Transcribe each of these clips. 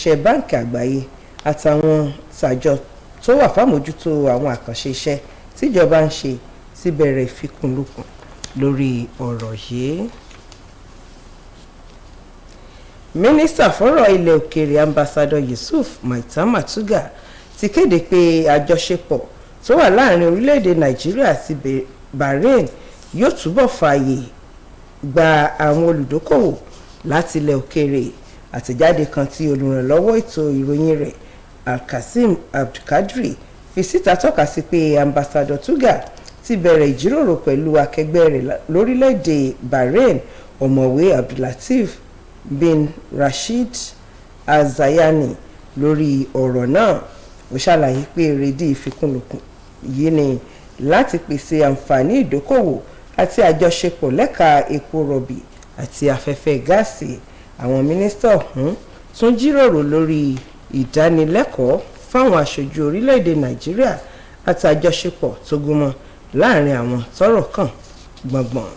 òṣìṣẹ́ báǹkì àgbáyé àtàwọn ṣàjọ tó wà fámójútó àwọn àkànṣe iṣẹ́ tíjọba ń ṣe ti bẹ̀rẹ̀ ìfikùnlukùn lórí ọ̀rọ̀ yìí. Mínísítà fọ́rọ̀ ilẹ̀ òkèèrè ambassador Yusuf Maitama Tuga ti kéde pé àjọṣepọ̀ tó wà láàrin orílẹ̀-èdè Nàìjíríà àti Bahrain yóò túbọ̀ fààyè gba àwọn olùdókòwò láti ilẹ̀ òkèèrè. Àtẹ̀jáde kan tí olùrànlọ́wọ́ ètò ìròyìn rẹ̀ Alkasim Abdulkadri fi síta tọ́ka sí pé ambassador Tuga ti bẹ̀rẹ̀ ìjíròrò pẹ̀lú akẹgbẹ́ rẹ̀ lórílẹ̀-èdè Bahrain ọ̀mọ̀wé Abdulateef bin Rashid Al-Zayani lórí ọ̀rọ̀ náà. Ó ṣàlàyé pé èrèdí ìfikùnlukùn yìí ni láti pèsè àǹfààní ìdókòwò àti àjọṣepọ̀ lẹ́ka epo rọ̀bì àti afẹ́fẹ́ gáàsì. Àwọn mínísítà ọ̀hún tún jíròrò lórí ìdánilẹ́kọ̀ọ́ fáwọn aṣojú orílẹ̀-èdè Nàìjíríà àti àjọṣepọ̀ tó gúnmọ́ láàrin àwọn tọ́rọ̀ kàn gbọ̀ngbọ̀n.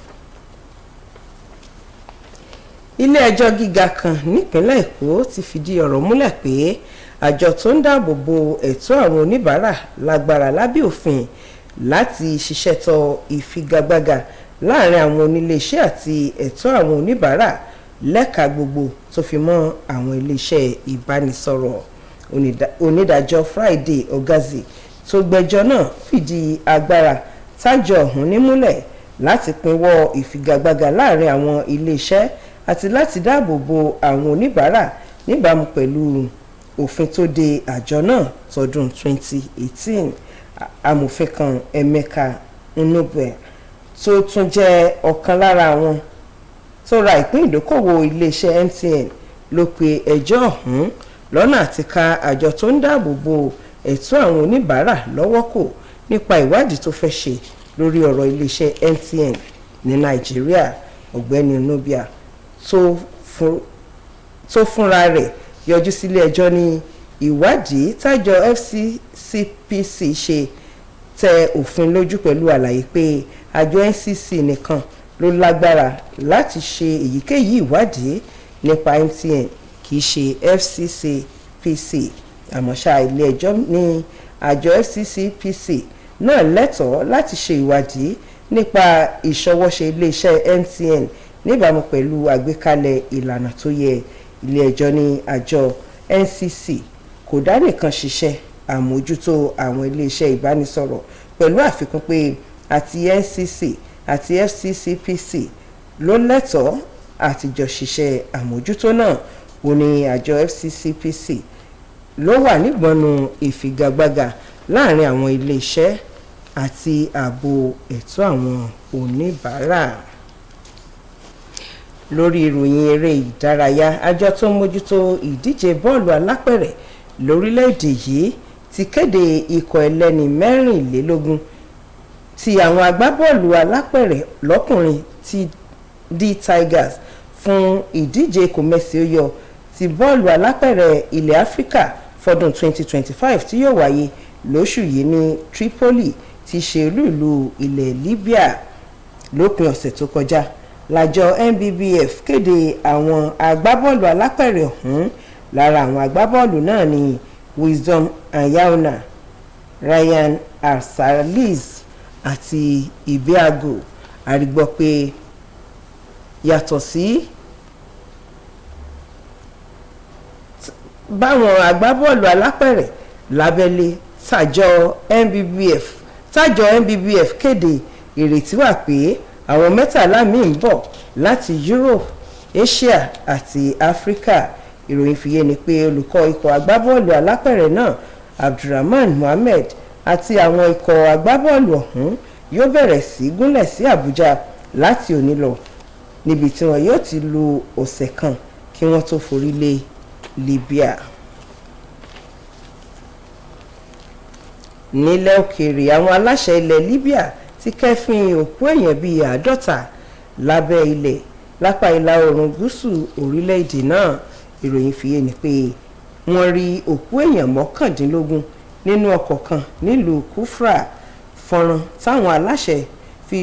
Ilé ẹjọ́ gíga kan nípínlẹ̀ Èkó ti fìdí ọ̀rọ̀ múlẹ̀ pé àjọ tó ń dáàbò bo ẹ̀tọ́ àwọn oníbàárà lágbára lábẹ́ òfin láti ṣiṣẹ́ tọ ìfigagbága láàrin àwọn oníléeṣẹ́ àti ẹ̀tọ́ àwọn oníbàárà lẹ́ka gbogbo tó fi mọ́ àwọn iléeṣẹ́ ìbánisọ̀rọ̀. Onídàájọ́ Friday Ogazi tó gbẹ́jọ́ náà fìdí agbára tájọ ọ̀hún nímúlẹ̀ láti pinwọ́ ìfigagbága láàrin àwọn iléeṣẹ́ àti láti dáàbò bo àwọn oníbàárà níbàámu pẹ̀lú òfin tó de àjọ náà tọdún 2018. Amòfin kan Emeka Nnube tó tún jẹ́ ọ̀kan lára àwọn tó ra ìpín ìdókòwò iléeṣẹ́ MTN ló pe ẹjọ́ ọ̀hún lọ́nà àti ká àjọ tó ń dáàbò bo ẹ̀tọ́ àwọn oníbàárà lọ́wọ́ kò nípa ìwádìí tó fẹ́ ṣe lórí ọ̀rọ̀ iléeṣẹ́ MTN ní Nàìjíríà. Ọ̀gbẹ́ni Nnube tó fúnra rẹ̀ yọjú sílé ẹjọ́ ní ìwádìí tájọ FCCPC ṣe tẹ òfin lójú pẹ̀lú àlàyé pé àjọ NCC nìkan ló lágbára láti ṣe èyíkéyìí ìwádìí nípa MTN kì í ṣe FCCPC. Àmọ́ ṣá ilé ẹjọ́ ní àjọ FCCPC náà lẹ́tọ̀ọ́ láti ṣe ìwádìí nípa ìṣọwọ́ṣe iléeṣẹ́ MTN níbàámu pẹ̀lú àgbékalẹ̀ ìlànà tó yẹ. Ilé ẹjọ́ ní àjọ NCC kò dá nìkan ṣiṣẹ́ àmójútó àwọn iléeṣẹ́ ìbánisọ̀rọ̀ pẹ̀lú àfikún pé àti NCC àti FCCPC ló lẹ́tọ̀ọ́ àtijọ́ ṣiṣẹ́ àmójútó náà. Ó ní àjọ FCCPC ló wà nígbọnú ìfigagbága láàrin àwọn iléeṣẹ́ àti ààbò ẹ̀tọ́ àwọn oníbàárà. Lórí ìròyìn eré ìdárayá, àjọ tó ń mójútó ìdíje bọ́ọ̀lù alápẹ̀rẹ̀ lórílẹ̀‐èdè yìí ti kéde ikọ̀ ẹlẹ́ni 24 ti àwọn agbábọ́ọ̀lù alápẹ̀rẹ̀ lọ́kùnrin ti D Tigers fún ìdíje kòmẹ́sì-ó-yọ ti bọ́ọ̀lù alápẹ̀rẹ̀ ilẹ̀ Áfíríkà fọdún 2025 tí yóò wáyé lóṣù yìí ní Tripoli tí ṣe olú ìlú ilẹ̀ Libya. Lópin ọ̀sẹ̀ tó kọjá lájọ NBBF kéde àwọn agbábọ́ọ̀lù alápẹ̀rẹ̀ ọ̀hún. Lára àwọn agbábọ́ọ̀lù náà ni Wisdom Anyauna, Ryan Arsalis àti Ibiago. A rí gbọ́ pé yàtọ̀ sí báwọn agbábọ́ọ̀lù alápẹ̀rẹ̀ lábẹ́lé tájọ NBBF kéde ìrètí wà pé àwọn 13 míì ń bọ̀ láti Europe, Asia àti Africa. Ìròyìn fi yé ni pé olùkọ́ ikọ̀ agbábọ́ọ̀lù alápẹ̀rẹ̀ náà Abdulrahman Mohammed àti àwọn ikọ̀ agbábọ́ọ̀lù ọ̀hún yóò bẹ̀rẹ̀ sí gúnlẹ̀ sí Àbújá láti òní lọ, níbi tí wọn yóò ti lo ọ̀sẹ̀ kan kí wọ́n tó forí lé Libya. Nílẹ̀ òkèèrè, àwọn aláṣẹ ilẹ̀ Libya ti kẹ́fín òkú èèyàn bíi 50 lábẹ́ ilẹ̀ lápá ìlà oòrùn gúúsù orílẹ̀-èdè náà. Ìròyìn fi yé ni pé wọ́n rí òkú èèyàn 19 nínú ọkọ̀ kan nílùú Kufra. Fọ́nrán táwọn aláṣẹ fi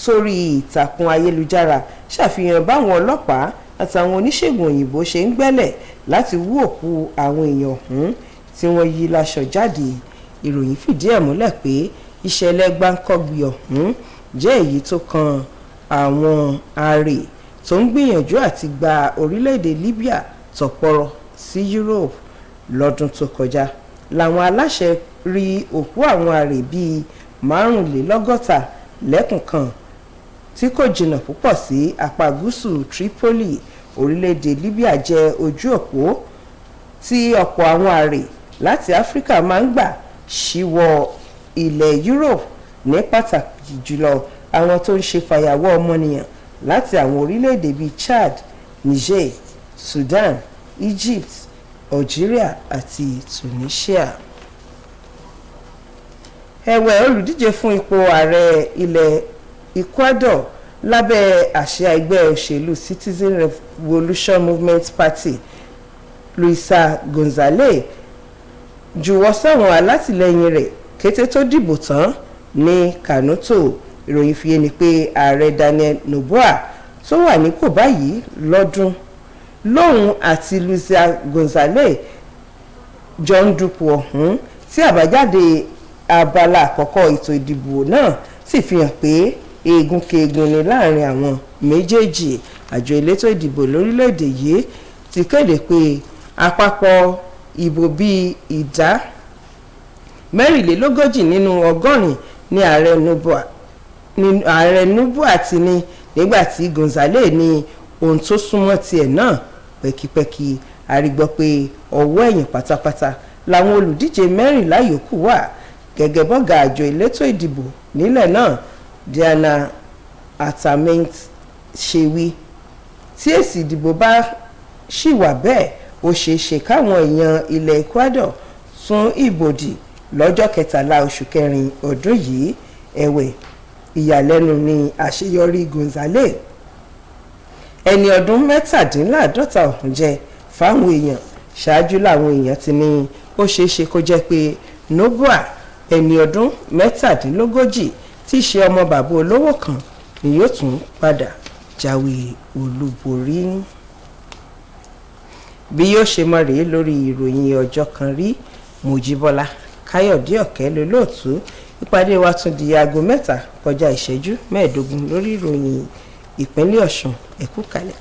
sórí ìtàkùn ayélujára ṣàfihàn báwọn ọlọ́pàá àtàwọn oníṣègùn òyìnbó ṣe ń gbẹ́lẹ̀ láti wú òkú àwọn èèyàn ọ̀hún tí wọ́n yí láṣọ jáde. Ìròyìn fìdí ẹ̀ múlẹ̀ pé ìṣẹ̀lẹ̀ gbáǹkọ́gbì ọ̀hún jẹ́ èyí tó kan àwọn àrè tó ń gbìyànjú àti gba orílẹ̀-èdè Libya tọ̀pọ̀rọ̀ sí Europe lọ́dún tó kọjá. Làwọn aláṣẹ rí òkú àwọn àrè bíi 65 lẹ́kùn kan tí kò jìnnà púpọ̀ sí apá gúúsù Tripoli. Orílẹ̀-èdè Libya jẹ́ ojú òpó tí ọ̀pọ̀ àwọn àrè láti Áfíríkà máa ń gbà ṣíwọ́ ilẹ̀ Europe, ní pàtàkì jùlọ àwọn tó ń ṣe fàyàwọ́ ọmọnìyàn láti àwọn orílẹ̀-èdè bíi Chad, Niger, Sudan, Egypt, Algeria àti Tunisia. Ẹ̀wẹ̀, olùdíje fún ipò ààrẹ ilẹ̀ Ecuador lábẹ́ àsíá ẹgbẹ́ òṣèlú Citizen Revolution Movement Party, Luisa González jùwọ́ sáwọn alátìlẹyìn rẹ̀ kété tó dìbò tán ní Kanoto. Ìròyìn fi yé ni pé ààrẹ Daniel Noboa tó wà nípò báyìí lọ́dún lóhun àti Luisa González jọ ń dupò ọ̀hún tí àbájáde abala àkọ́kọ́ ètò ìdìbò náà sì fi hàn pé eegun keegun ni láàrin àwọn méjèèjì. Àjọ elétò ìdìbò lórílẹ̀‐èdè yìí ti kéde pé àpapọ̀ ìbò bíi ìdá 44 nínú 100 ní ààrẹ Noboa ti ní, nígbàtí González ní ohun tó súnmọ́ tiẹ̀ náà pẹ́kípẹ́kí. A rí gbọ́ pé ọwọ́ ẹ̀yìn pátápátá làwọn olùdíje 14 yòókù wà, gẹ́gẹ́ bọ́gà àjọ elétò ìdìbò nílẹ̀ náà Diana Atament ṣe wí. Tí èsì ìdìbò bá ṣì wà bẹ́ẹ̀, ó ṣeé ṣe káwọn èèyàn ilẹ̀ Ecuador tún ìbò dì lọ́jọ́ 13 oṣù kẹrin ọdún yìí. Ẹ̀wẹ̀, ìyàlẹ́nu ni àṣeyọrí González ẹni ọdún 57 ọ̀hún jẹ́ fáwọn èèyàn. Ṣáájú làwọn èèyàn ti ní ó ṣeé ṣe kó jẹ́ pé Noboa ẹni ọdún 37 tí í ṣe ọmọ bàbá olówó kan ni yóò tún padà jáwé olúborí. Bí yóò ṣe mọ rèé lórí ìròyìn ọjọ́ kan rí. Mojíbọ́lá Káyọ̀dé Ọ̀kẹ́ lolóòtú. Ìpàdé wa tún di aago 3 kọjá ìṣẹ́jú 15 lórí ìròyìn ìpínlẹ̀ Ọ̀ṣun. Ẹ kú kalẹ̀.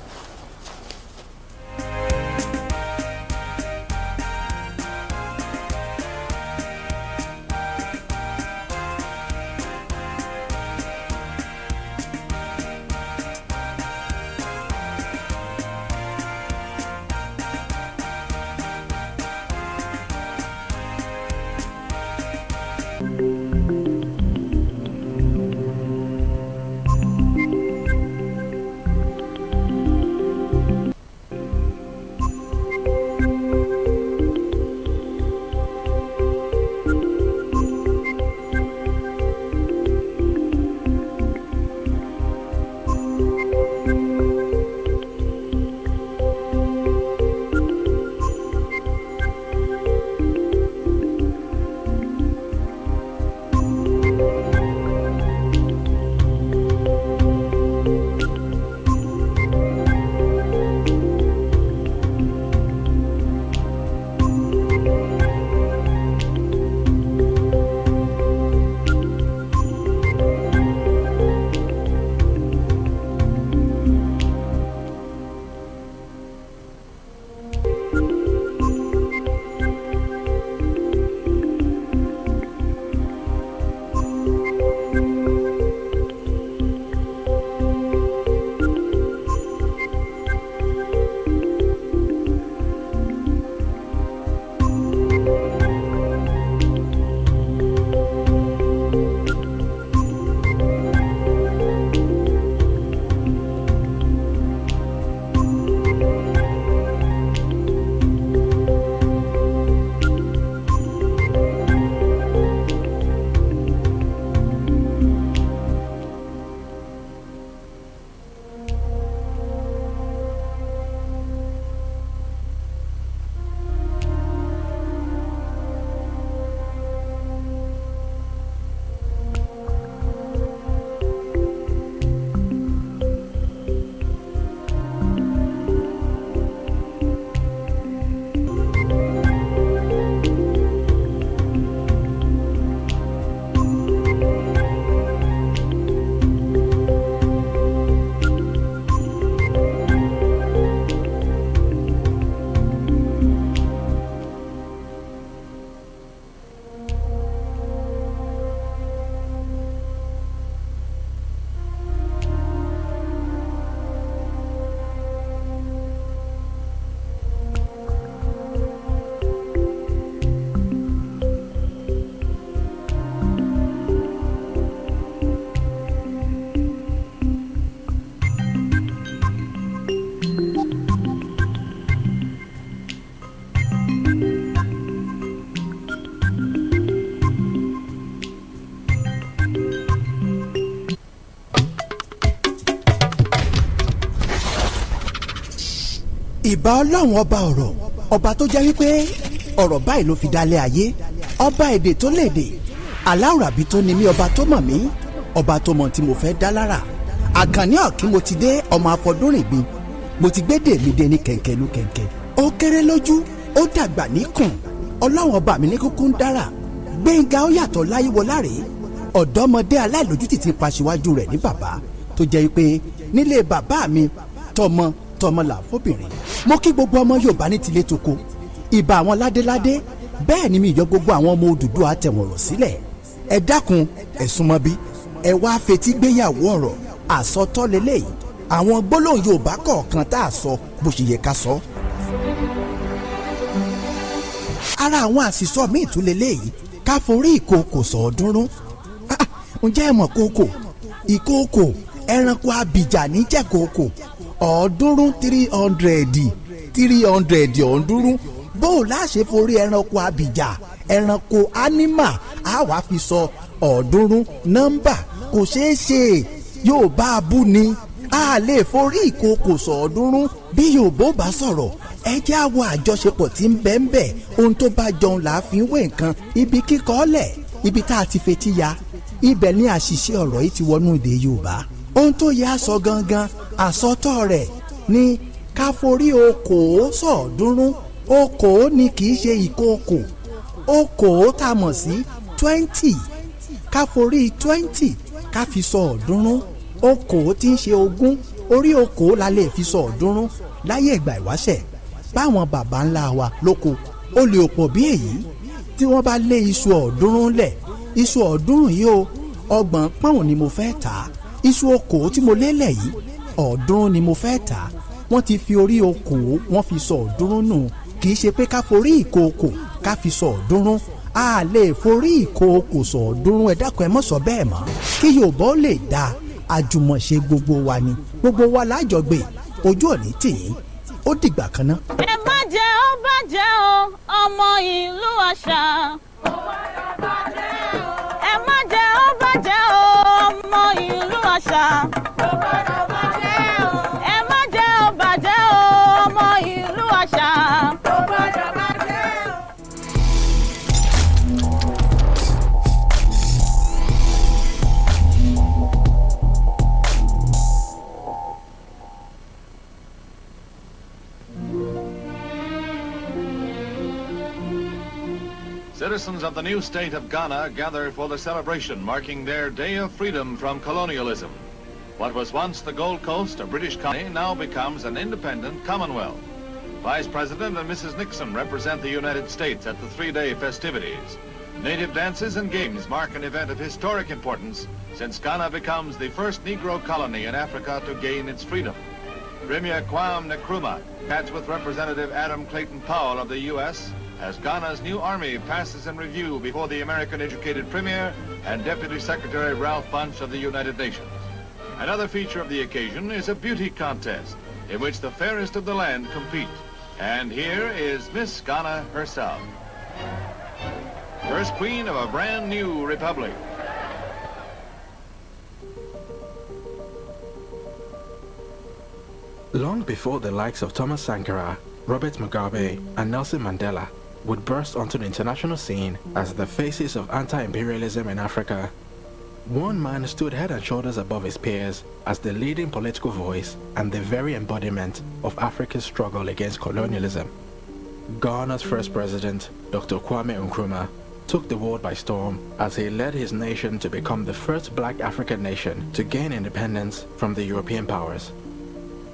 ìbà ọlọ́run ọba ọ̀rọ̀, ọba tó jẹ́ wípé ọ̀rọ̀ báyìí ló fi dálé ayé, ọba èdè tó lédè, aláwùrábí tó ní mí, ọba tó mọ̀ mí, ọba tó mọ̀ tí mo fẹ́ dá lára. Àkànní ọ̀kí mo ti dé, ọmọ afọdúnrìngbìn, mo ti gbé dèmí dé ní kẹ̀kẹ́ ló kẹ̀kẹ́. Ó kéré lójú, ó dàgbà níkùn, ọlọ́run ọba mi ní kúkú ń dára. Gbénga ó yàtọ̀ láyéwọlá rèé, ọ̀dọ́mọdé aláìlójútì ti pa síwájú rẹ̀ ní bàbá, tó jẹ́ pé nílé bàbá mi tọmọ là fóbìnrin. Mo kí gbogbo ọmọ Yorùbá ní tilé toko, ìbà àwọn ládéládé, bẹ́ẹ̀ ni mi yọ gbogbo àwọn ọmọ Odùduwà tẹ̀wọ̀rọ̀ sílẹ̀. Ẹ dákun ẹ súnmọ́ bí, ẹ wá fetí gbéyàwó ọ̀rọ̀ àsọtọ́ lélẹ́yìí, àwọn gbólóhùn Yorùbá kọ̀ọ̀kan tá a sọ bó ṣe yẹ ká sọ. Ara àwọn àṣìṣọ míì tún lélẹ́yìí, ká forí ìkookò sọ̀ọ́dúnrún. Ǹjẹ́ ẹ mọ̀ kókò? Ìkookò ẹranko abìjà ní jẹ́ kókò. Ọ̀ọ́dúnrún 300 ọ̀ọ́dúnrún. Bó o láṣẹ forí ẹranko abìjà, ẹranko ánímà á wàá fi sọ ọ̀ọ́dúnrún nọ́mbà, kò ṣeé ṣe. Yorùbá abú ni, a lè forí ìkookò sọ̀ọ́dúnrún. Bí Yorùbá bá sọ̀rọ̀, ẹ jẹ́ àwọ̀ àjọṣepọ̀ tí ń bẹ ń bẹ, ohun tó bá jọun là á fi ń wé nǹkan. Ibi kíkọ́ lẹ̀, ibi tá a ti fetí ya, ibẹ̀ ni àṣìṣe ọ̀rọ̀ yìí ti wọnú èdè Yorùbá. Ohun tó yẹ aṣọ gangan, àsọtọ́ rẹ̀ ni ká forí okòó sọ̀ọ́dúnrún. Okòó ni kì í ṣe ìkookò. Okòó tá a mọ̀ sí 20, ká forí 20 ká fi sọ ọ̀ọ́dúnrún. Okòó tí ń ṣe ogún, orí okòó la lè fi sọ ọ̀ọ́dúnrún. Láyé ìgbà ìwáṣẹ̀, báwọn bàbá ńlá wa lóko ó lè pọ̀ bí èyí, tí wọ́n bá lé iṣu ọ̀ọ́dúnrún lẹ̀, iṣu ọ̀ọ́dúnrún yìí o, 30 pọ́ùn ni mo fẹ́ tà á. Iṣu okòó tí mo lé lẹ̀ yìí 100 ni mo fẹ́ tà á. Wọ́n ti fi orí okòó wọ́n fi sọ ọ̀ọ́dúnrún nù. Kì í ṣe pé ká forí ìkookò ká fi sọ ọ̀ọ́dúnrún. A lè forí ìkookò sọ ọ̀ọ́dúnrún, ẹ dákun ẹ mọ̀ sọ bẹ́ẹ̀ mọ́. Kí Yorùbá ó lè dáa, àjùmọ̀ṣe gbogbo wa ni, gbogbo wa lájọgbé, ojú òní tìyín, ó dìgbà kan ná. Ẹ má jẹ́ ó bàjẹ́ o, ọmọ ìlú àṣà. Ẹ má jẹ́ ó bàjẹ́ o, ọmọ ìlú àṣà. Ẹ má jẹ́ ó bàjẹ́ o, ọmọ ìlú àṣà. Citizens of the new state of Ghana gather for the celebration marking their Day of Freedom from colonialism. What was once the Gold Coast, a British colony, now becomes an independent Commonwealth. Vice President and Mrs. Nixon represent the United States at the 3-day festivities. Native dances and games mark an event of historic importance since Ghana becomes the first Negro colony in Africa to gain its freedom. Premier Kwame Nkrumah chats with Representative Adam Clayton Powell of the U.S. as Ghana's new army passes in review before the American-educated Premier and Deputy Secretary Ralph Bunche of the United Nations. Another feature of the occasion is a beauty contest in which the fairest of the land compete. And here is Miss Ghana herself, first queen of a brand new republic. Long before the likes of Thomas Sankara, Robert Mugabe, and Nelson Mandela would burst onto the international scene as the faces of anti-imperialism in Africa, one man stood head and shoulders above his peers as the leading political voice and the very embodiment of Africa's struggle against colonialism. Ghana's first president, Dr. Kwame Nkrumah, took the world by storm as he led his nation to become the first black African nation to gain independence from the European powers.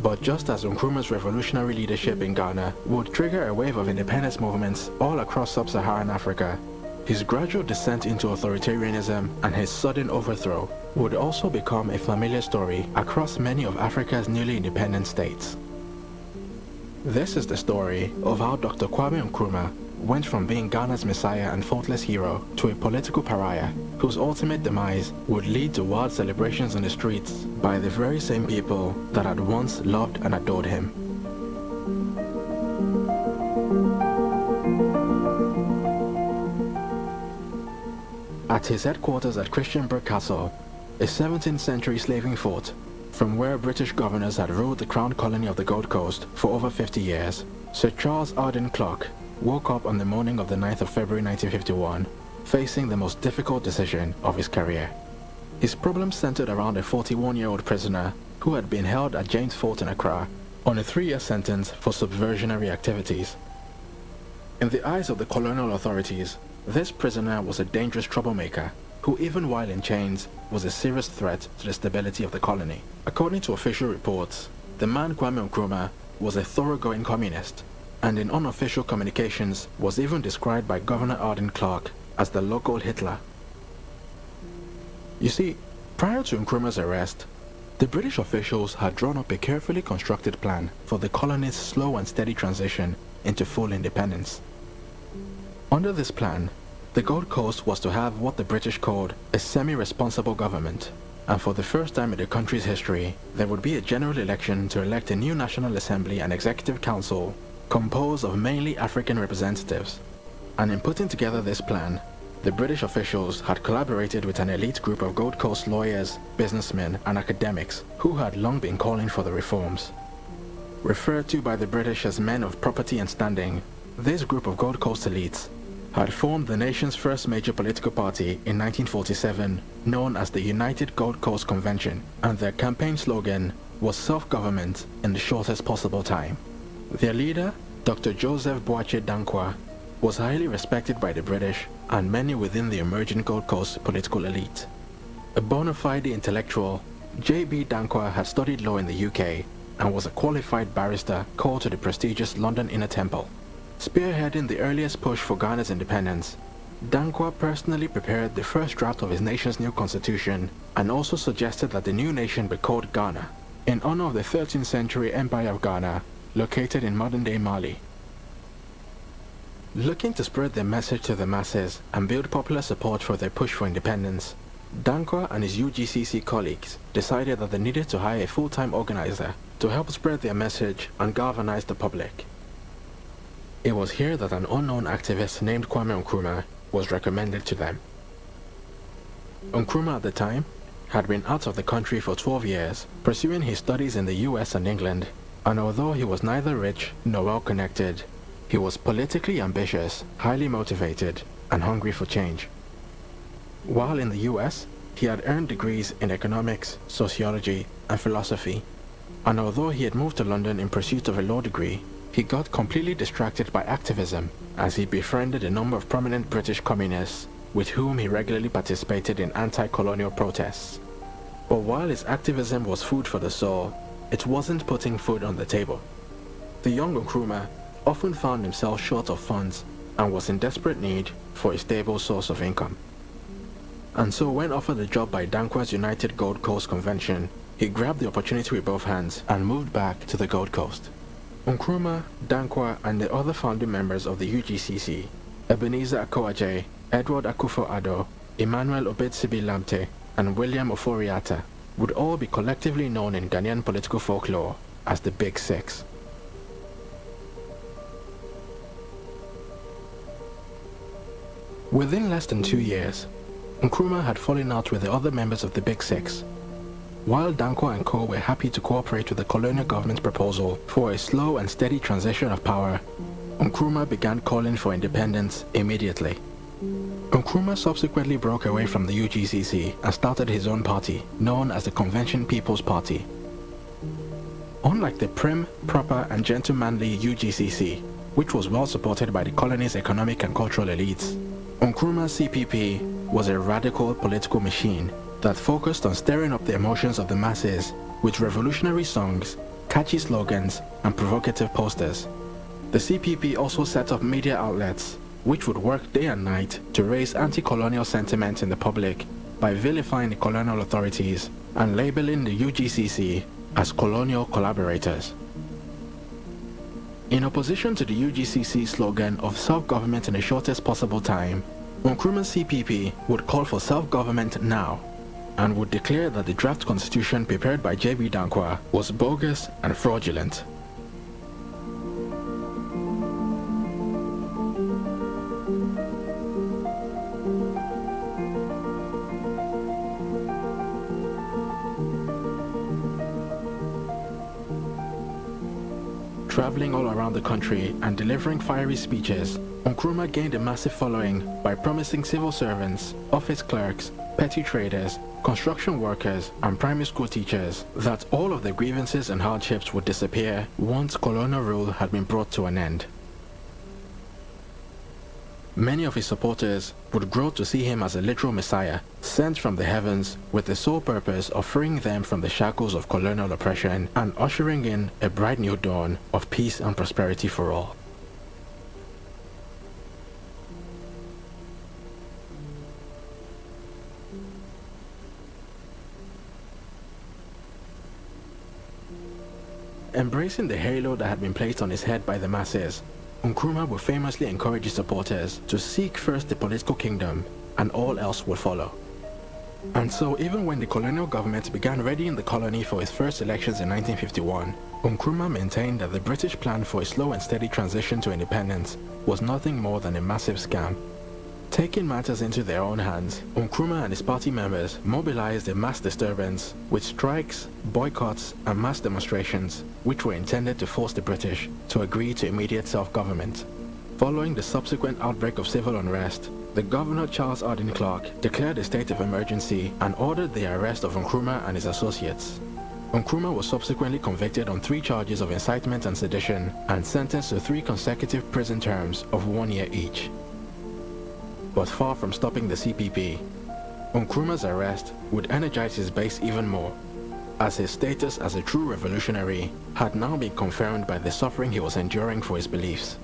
But just as Nkrumah's revolutionary leadership in Ghana would trigger a wave of independence movements all across sub-Saharan Africa, his gradual descent into authoritarianism and his sudden overthrow would also become a familiar story across many of Africa's newly independent states. This is the story of how Dr. Kwame Nkrumah went from being Ghana's messiah and faultless hero to a political pariah whose ultimate demise would lead to wild celebrations on the streets by the very same people that had once loved and adored him. At his headquarters at Christiansburg Castle, a 17th century slaving fort, from where British governors had ruled the Crown Colony of the Gold Coast for over 50 years, Sir Charles Arden Clarke woke up on the morning of the 9th of February 1951, facing the most difficult decision of his career. His problems centered around a 41-year-old prisoner who had been held at James Fort in Accra on a 3-year sentence for subversionary activities. In the eyes of the colonial authorities, this prisoner was a dangerous troublemaker who, even while in chains, was a serious threat to the stability of the colony. According to official reports, the man Kwame Nkrumah was a thoroughgoing communist, and in unofficial communications was even described by Governor Arden Clarke as the local Hitler. You see, prior to Nkrumah's arrest, the British officials had drawn up a carefully constructed plan for the colony's slow and steady transition into full independence. Under this plan, the Gold Coast was to have what the British called a semi-responsible government, and for the first time in the country's history, there would be a general election to elect a new National Assembly and Executive Council composed of mainly African representatives. And in putting together this plan, the British officials had collaborated with an elite group of Gold Coast lawyers, businessmen, and academics who had long been calling for the reforms. Referred to by the British as men of property and standing, this group of Gold Coast elites had formed the nation's first major political party in 1947, known as the United Gold Coast Convention, and their campaign slogan was self-government in the shortest possible time. Their leader, Dr. Joseph Boache Dankwa, was highly respected by the British and many within the emerging Gold Coast political elite. A bona fide intellectual, J.B. Dankwa had studied law in the UK and was a qualified barrister called to the prestigious London Inner Temple. Spearheading the earliest push for Ghana's independence, Dankwa personally prepared the first draft of his nation's new constitution and also suggested that the new nation be called Ghana, in honor of the 13th century Empire of Ghana, located in modern-day Mali. Looking to spread their message to the masses and build popular support for their push for independence, Dankwa and his UGCC colleagues decided that they needed to hire a full-time organizer to help spread their message and galvanize the public. It was here that an unknown activist named Kwame Nkrumah was recommended to them. Nkrumah at the time had been out of the country for 12 years, pursuing his studies in the US and England, and although he was neither rich nor well-connected, he was politically ambitious, highly motivated, and hungry for change. While in the US, he had earned degrees in economics, sociology, and philosophy, and although he had moved to London in pursuit of a law degree, he got completely distracted by activism as he befriended a number of prominent British communists with whom he regularly participated in anti-colonial protests. But while his activism was food for the soul, it wasn't putting food on the table. The young Nkrumah often found himself short of funds and was in desperate need for a stable source of income. And so when offered a job by Dankwa's United Gold Coast Convention, he grabbed the opportunity with both hands and moved back to the Gold Coast. Nkrumah, Dankwa, and the other founding members of the UGCC, Ebenezer Akwaje, Edward Akufo-Addo, Emmanuel Obetsebi Lamte, and William Oforiatta, would all be collectively known in Ghanaian political folklore as the Big Six. Within less than 2 years, Nkrumah had fallen out with the other members of the Big Six. While Dankwa and co. were happy to cooperate with the colonial government's proposal for a slow and steady transition of power, Nkrumah began calling for independence immediately. Nkrumah subsequently broke away from the UGCC and started his own party, known as the Convention People's Party. Unlike the prim, proper, and gentlemanly UGCC, which was well supported by the colony's economic and cultural elites, Nkrumah's CPP was a radical political machine that focused on stirring up the emotions of the masses with revolutionary songs, catchy slogans, and provocative posters. The CPP also set up media outlets which would work day and night to raise anti-colonial sentiment in the public by vilifying the colonial authorities and labeling the UGCC as colonial collaborators. In opposition to the UGCC slogan of self-government in the shortest possible time, Nkrumah's CPP would call for self-government now and would declare that the draft constitution prepared by J.B. Dankwa was bogus and fraudulent. Traveling all around the country and delivering fiery speeches, Nkrumah gained a massive following by promising civil servants, office clerks, petty traders, construction workers, and primary school teachers that all of their grievances and hardships would disappear once colonial rule had been brought to an end. Many of his supporters would grow to see him as a literal messiah, sent from the heavens with the sole purpose of freeing them from the shackles of colonial oppression and ushering in a bright new dawn of peace and prosperity for all. Embracing the halo that had been placed on his head by the masses, Nkrumah would famously encourage his supporters to seek first the political kingdom, and all else would follow. And so even when the colonial government began readying the colony for its first elections in 1951, Nkrumah maintained that the British plan for a slow and steady transition to independence was nothing more than a massive scam. Taking matters into their own hands, Nkrumah and his party members mobilized a mass disturbance with strikes, boycotts, and mass demonstrations which were intended to force the British to agree to immediate self-government. Following the subsequent outbreak of civil unrest, the Governor Charles Arden Clark declared a state of emergency and ordered the arrest of Nkrumah and his associates. Nkrumah was subsequently convicted on 3 charges of incitement and sedition and sentenced to 3 consecutive prison terms of 1 year each. But far from stopping the CPP, Nkrumah's arrest would energize his base even more, as his status as a true revolutionary had now been confirmed by the suffering he was enduring for his beliefs.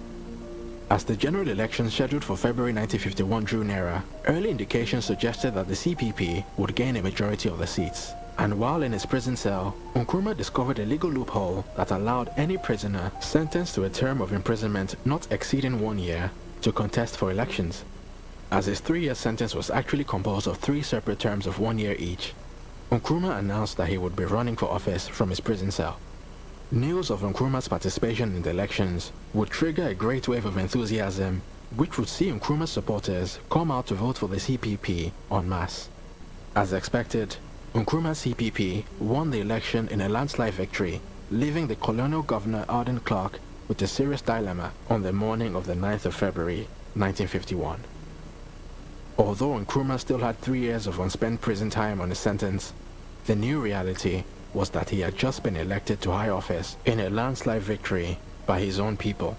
As the general election scheduled for February 1951 drew nearer, early indications suggested that the CPP would gain a majority of the seats. And while in his prison cell, Nkrumah discovered a legal loophole that allowed any prisoner sentenced to a term of imprisonment not exceeding 1 year to contest for elections. As his 3-year sentence was actually composed of 3 separate terms of 1 year each, Nkrumah announced that he would be running for office from his prison cell. News of Nkrumah's participation in the elections would trigger a great wave of enthusiasm, which would see Nkrumah's supporters come out to vote for the CPP en masse. As expected, Nkrumah's CPP won the election in a landslide victory, leaving the colonial governor Arden Clark with a serious dilemma on the morning of the 9th of February 1951. Although Nkrumah still had 3 years of unspent prison time on his sentence, the new reality was that he had just been elected to high office in a landslide victory by his own people.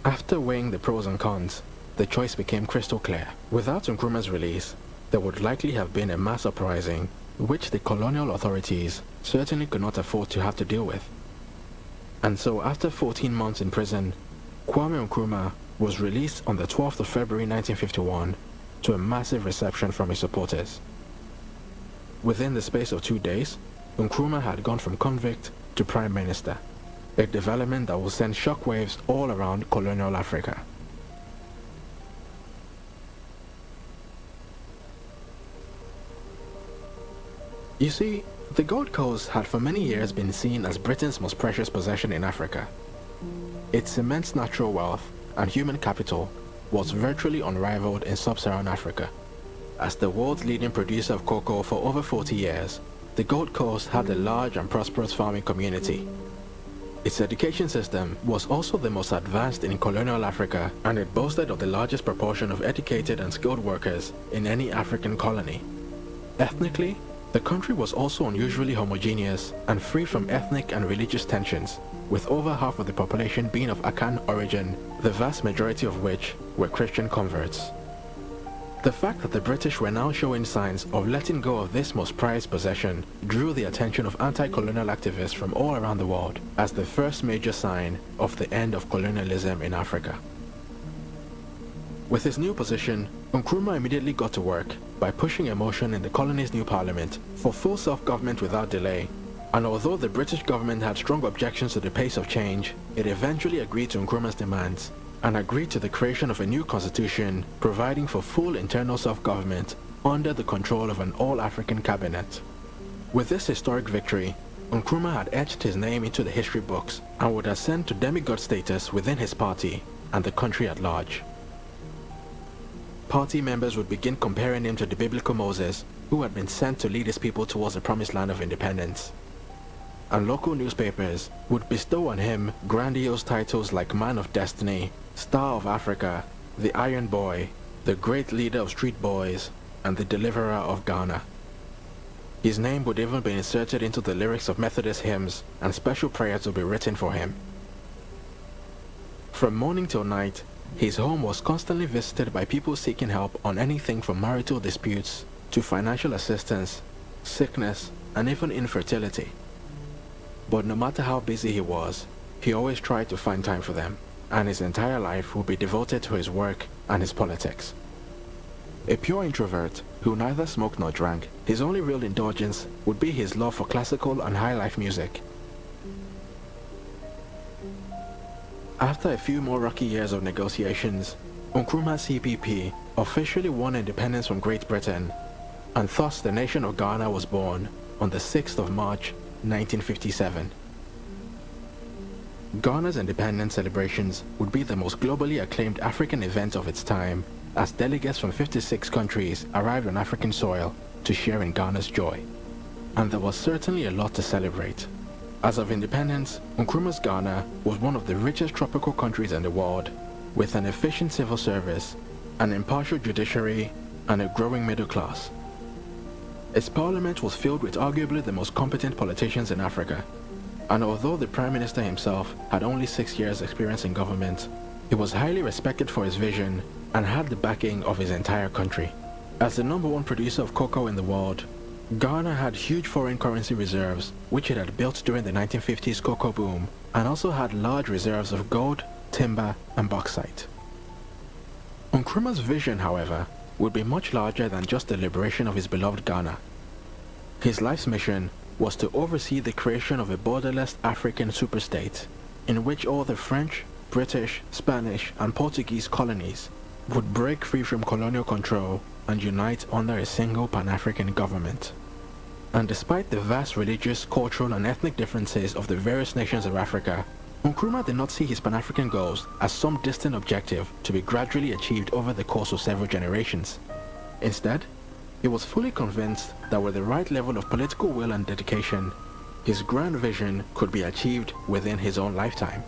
After weighing the pros and cons, the choice became crystal clear. Without Nkrumah's release, there would likely have been a mass uprising, which the colonial authorities certainly could not afford to have to deal with. And so after 14 months in prison, Kwame Nkrumah was released on the 12th of February 1951 to a massive reception from his supporters. Within the space of 2 days, Nkrumah had gone from convict to prime minister, a development that will send shockwaves all around colonial Africa. You see, the Gold Coast had for many years been seen as Britain's most precious possession in Africa. Its immense natural wealth and human capital was virtually unrivaled in sub-Saharan Africa. As the world's leading producer of cocoa for over 40 years, the Gold Coast had a large and prosperous farming community. Its education system was also the most advanced in colonial Africa, and it boasted of the largest proportion of educated and skilled workers in any African colony. Ethnically, the country was also unusually homogeneous and free from ethnic and religious tensions, with over half of the population being of Akan origin, the vast majority of which were Christian converts. The fact that the British were now showing signs of letting go of this most prized possession drew the attention of anti-colonial activists from all around the world as the first major sign of the end of colonialism in Africa. With his new position, Nkrumah immediately got to work by pushing a motion in the colony's new parliament for full self-government without delay, and although the British government had strong objections to the pace of change, it eventually agreed to Nkrumah's demands and agreed to the creation of a new constitution providing for full internal self-government under the control of an all-African cabinet. With this historic victory, Nkrumah had etched his name into the history books and would ascend to demigod status within his party and the country at large. Party members would begin comparing him to the biblical Moses, who had been sent to lead his people towards the promised land of independence. and local newspapers would bestow on him grandiose titles like Man of Destiny, Star of Africa, the Iron Boy, the Great Leader of Street Boys, and the Deliverer of Ghana. His name would even be inserted into the lyrics of Methodist hymns, and special prayers would be written for him. From morning till night, his home was constantly visited by people seeking help on anything from marital disputes to financial assistance, sickness, and even infertility. But no matter how busy he was, he always tried to find time for them, and his entire life would be devoted to his work and his politics. A pure introvert who neither smoked nor drank, his only real indulgence would be his love for classical and high life music. After a few more rocky years of negotiations, Nkrumah's CPP officially won independence from Great Britain, and thus the nation of Ghana was born on the 6th of March, 1957. Ghana's independence celebrations would be the most globally acclaimed African event of its time, as delegates from 56 countries arrived on African soil to share in Ghana's joy. And there was certainly a lot to celebrate. As of independence, Nkrumah's Ghana was one of the richest tropical countries in the world, with an efficient civil service, an impartial judiciary, and a growing middle class. Its parliament was filled with arguably the most competent politicians in Africa, and although the Prime Minister himself had only 6 years' experience in government, he was highly respected for his vision and had the backing of his entire country. As the #1 producer of cocoa in the world, Ghana had huge foreign currency reserves which it had built during the 1950s cocoa boom, and also had large reserves of gold, timber, and bauxite. Nkrumah's vision, however, would be much larger than just the liberation of his beloved Ghana. His life's mission was to oversee the creation of a borderless African superstate, in which all the French, British, Spanish, and Portuguese colonies would break free from colonial control and unite under a single Pan-African government. And despite the vast religious, cultural, and ethnic differences of the various nations of Africa, Nkrumah did not see his Pan-African goals as some distant objective to be gradually achieved over the course of several generations. Instead, he was fully convinced that with the right level of political will and dedication, his grand vision could be achieved within his own lifetime.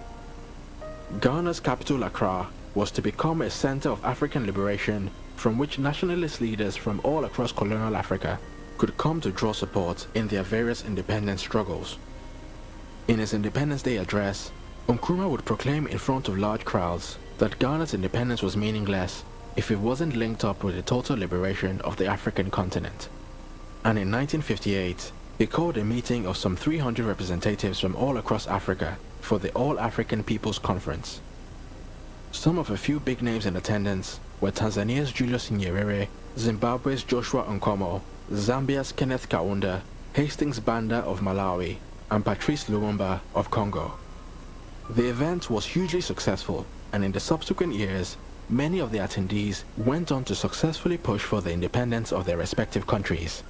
Ghana's capital, Accra, was to become a center of African liberation from which nationalist leaders from all across colonial Africa could come to draw support in their various independence struggles. In his Independence Day address, Nkrumah would proclaim in front of large crowds that Ghana's independence was meaningless if it wasn't linked up with the total liberation of the African continent. And in 1958, he called a meeting of some 300 representatives from all across Africa for the All-African People's Conference. Some of a few big names in attendance were Tanzania's Julius Nyerere, Zimbabwe's Joshua Nkomo, Zambia's Kenneth Kaunda, Hastings Banda of Malawi, and Patrice Lumumba of Congo. The event was hugely successful, and in the subsequent years, many of the attendees went on to successfully push for the independence of their respective countries.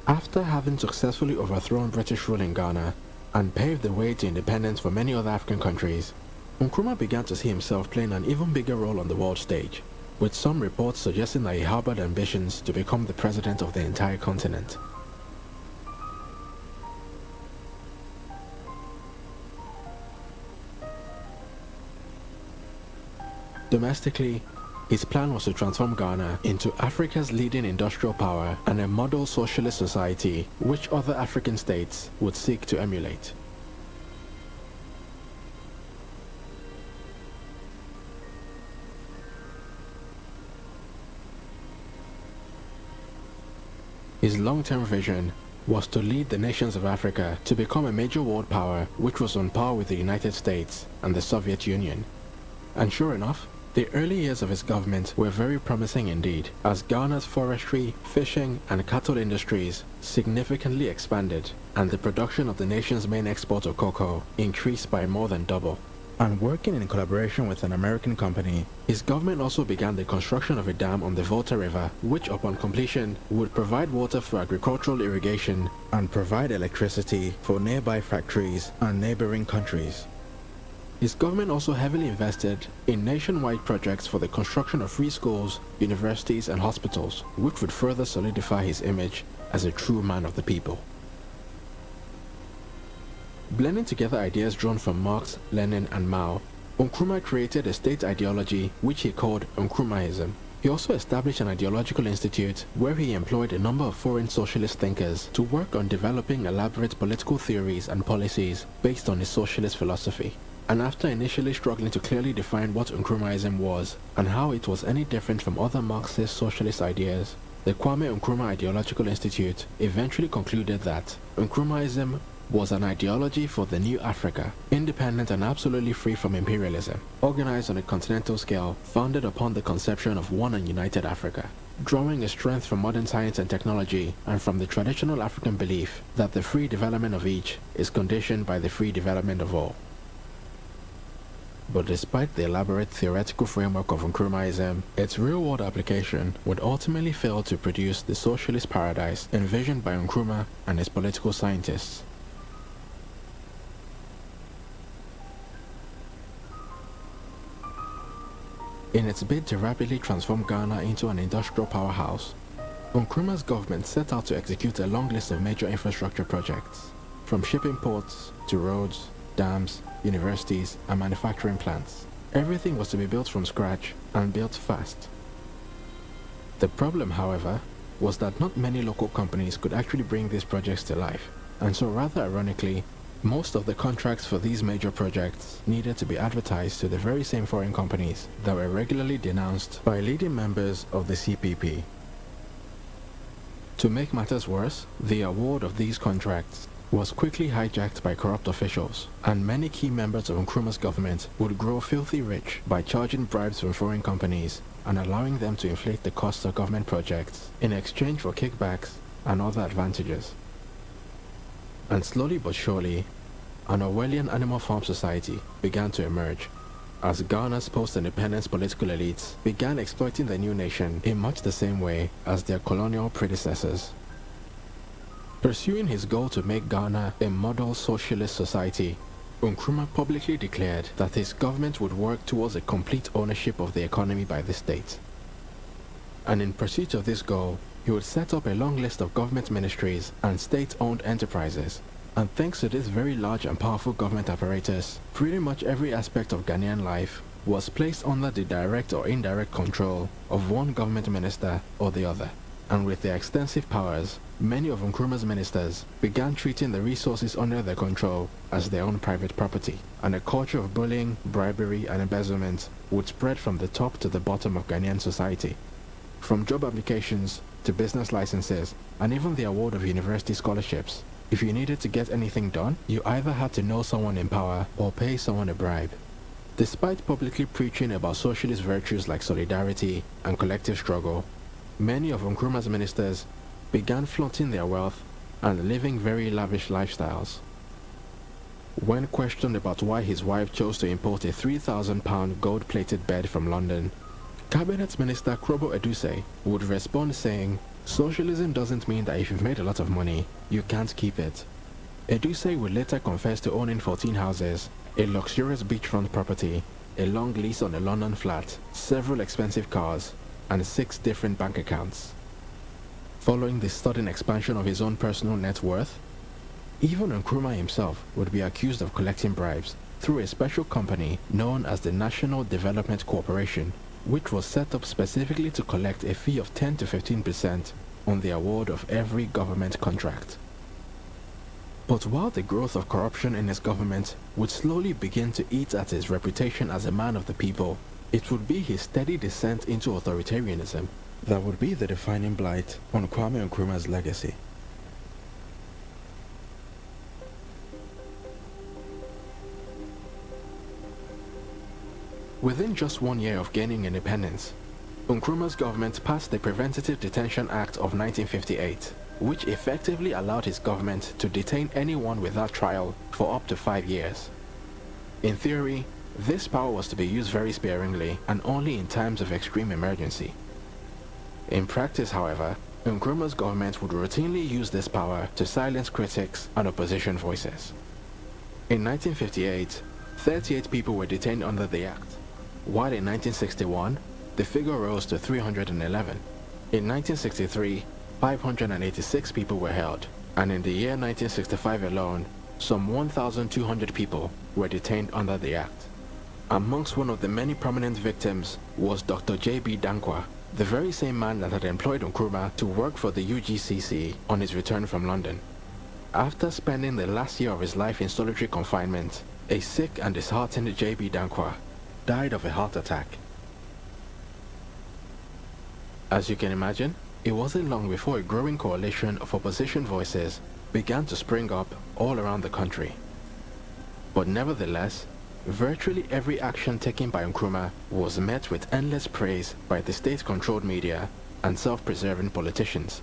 After having successfully overthrown British rule in Ghana and paved the way to independence for many other African countries, Nkrumah began to see himself playing an even bigger role on the world stage, with some reports suggesting that he harbored ambitions to become the president of the entire continent. Domestically, his plan was to transform Ghana into Africa's leading industrial power and a model socialist society which other African states would seek to emulate. His long-term vision was to lead the nations of Africa to become a major world power which was on par with the United States and the Soviet Union. And sure enough, the early years of his government were very promising indeed, as Ghana's forestry, fishing, and cattle industries significantly expanded, and the production of the nation's main export of cocoa increased by more than double. And working in collaboration with an American company, his government also began the construction of a dam on the Volta River, which upon completion would provide water for agricultural irrigation and provide electricity for nearby factories and neighboring countries. His government also heavily invested in nationwide projects for the construction of free schools, universities and hospitals, which would further solidify his image as a true man of the people. Blending together ideas drawn from Marx, Lenin and Mao, Nkrumah created a state ideology which he called Nkrumahism. He also established an ideological institute where he employed a number of foreign socialist thinkers to work on developing elaborate political theories and policies based on his socialist philosophy. And after initially struggling to clearly define what Nkrumahism was and how it was any different from other Marxist socialist ideas, the Kwame Nkrumah Ideological Institute eventually concluded that Nkrumahism was an ideology for the new Africa, independent and absolutely free from imperialism, organized on a continental scale, founded upon the conception of one and united Africa, drawing a strength from modern science and technology and from the traditional African belief that the free development of each is conditioned by the free development of all. But despite the elaborate theoretical framework of Nkrumahism, its real-world application would ultimately fail to produce the socialist paradise envisioned by Nkrumah and his political scientists. In its bid to rapidly transform Ghana into an industrial powerhouse, Nkrumah's government set out to execute a long list of major infrastructure projects, from shipping ports to roads, dams, universities, and manufacturing plants. Everything was to be built from scratch and built fast. The problem, however, was that not many local companies could actually bring these projects to life, and so rather ironically, most of the contracts for these major projects needed to be advertised to the very same foreign companies that were regularly denounced by leading members of the CPP. To make matters worse, the award of these contracts was quickly hijacked by corrupt officials, and many key members of Nkrumah's government would grow filthy rich by charging bribes from foreign companies and allowing them to inflate the costs of government projects in exchange for kickbacks and other advantages. And slowly but surely, an Orwellian animal farm society began to emerge, as Ghana's post-independence political elites began exploiting the new nation in much the same way as their colonial predecessors. Pursuing his goal to make Ghana a model socialist society, Nkrumah publicly declared that his government would work towards a complete ownership of the economy by the state. And in pursuit of this goal, he would set up a long list of government ministries and state-owned enterprises. And thanks to this very large and powerful government apparatus, pretty much every aspect of Ghanaian life was placed under the direct or indirect control of one government minister or the other. And with their extensive powers, many of Nkrumah's ministers began treating the resources under their control as their own private property, and a culture of bullying, bribery and embezzlement would spread from the top to the bottom of Ghanaian society. From job applications to business licenses and even the award of university scholarships, if you needed to get anything done, you either had to know someone in power or pay someone a bribe. Despite publicly preaching about socialist virtues like solidarity and collective struggle, many of Nkrumah's ministers began flaunting their wealth and living very lavish lifestyles. When questioned about why his wife chose to import a £3,000 gold-plated bed from London, Cabinet Minister Krobo Eduse would respond saying, "Socialism doesn't mean that if you've made a lot of money, you can't keep it." Eduse would later confess to owning 14 houses, a luxurious beachfront property, a long lease on a London flat, several expensive cars, and 6 different bank accounts. Following the sudden expansion of his own personal net worth, even Nkrumah himself would be accused of collecting bribes through a special company known as the National Development Corporation, which was set up specifically to collect a fee of 10 to 15% on the award of every government contract. But while the growth of corruption in his government would slowly begin to eat at his reputation as a man of the people, it would be his steady descent into authoritarianism that would be the defining blight on Kwame Nkrumah's legacy. Within just 1 year of gaining independence, Nkrumah's government passed the Preventative Detention Act of 1958, which effectively allowed his government to detain anyone without trial for up to 5 years. In theory, this power was to be used very sparingly and only in times of extreme emergency. In practice, however, Nkrumah's government would routinely use this power to silence critics and opposition voices. In 1958, 38 people were detained under the act, while in 1961, the figure rose to 311. In 1963, 586 people were held, and in the year 1965 alone, some 1,200 people were detained under the act. Amongst one of the many prominent victims was Dr. J.B. Dankwa, the very same man that had employed Nkrumah to work for the UGCC on his return from London. After spending the last year of his life in solitary confinement, a sick and disheartened J.B. Dankwa died of a heart attack. As you can imagine, it wasn't long before a growing coalition of opposition voices began to spring up all around the country. But nevertheless, virtually every action taken by Nkrumah was met with endless praise by the state-controlled media and self-preserving politicians.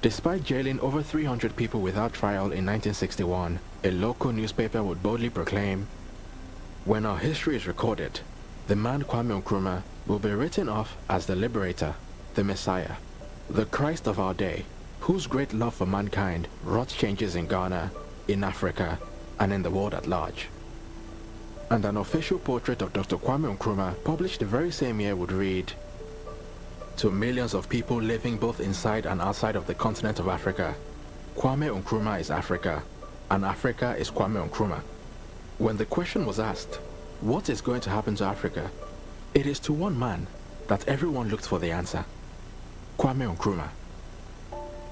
Despite jailing over 300 people without trial in 1961, a local newspaper would boldly proclaim, "When our history is recorded, the man Kwame Nkrumah will be written off as the liberator, the Messiah, the Christ of our day, whose great love for mankind wrought changes in Ghana, in Africa, and in the world at large." And an official portrait of Dr. Kwame Nkrumah, published the very same year, would read, "To millions of people living both inside and outside of the continent of Africa, Kwame Nkrumah is Africa, and Africa is Kwame Nkrumah." When the question was asked, what is going to happen to Africa? It is to one man that everyone looked for the answer: Kwame Nkrumah.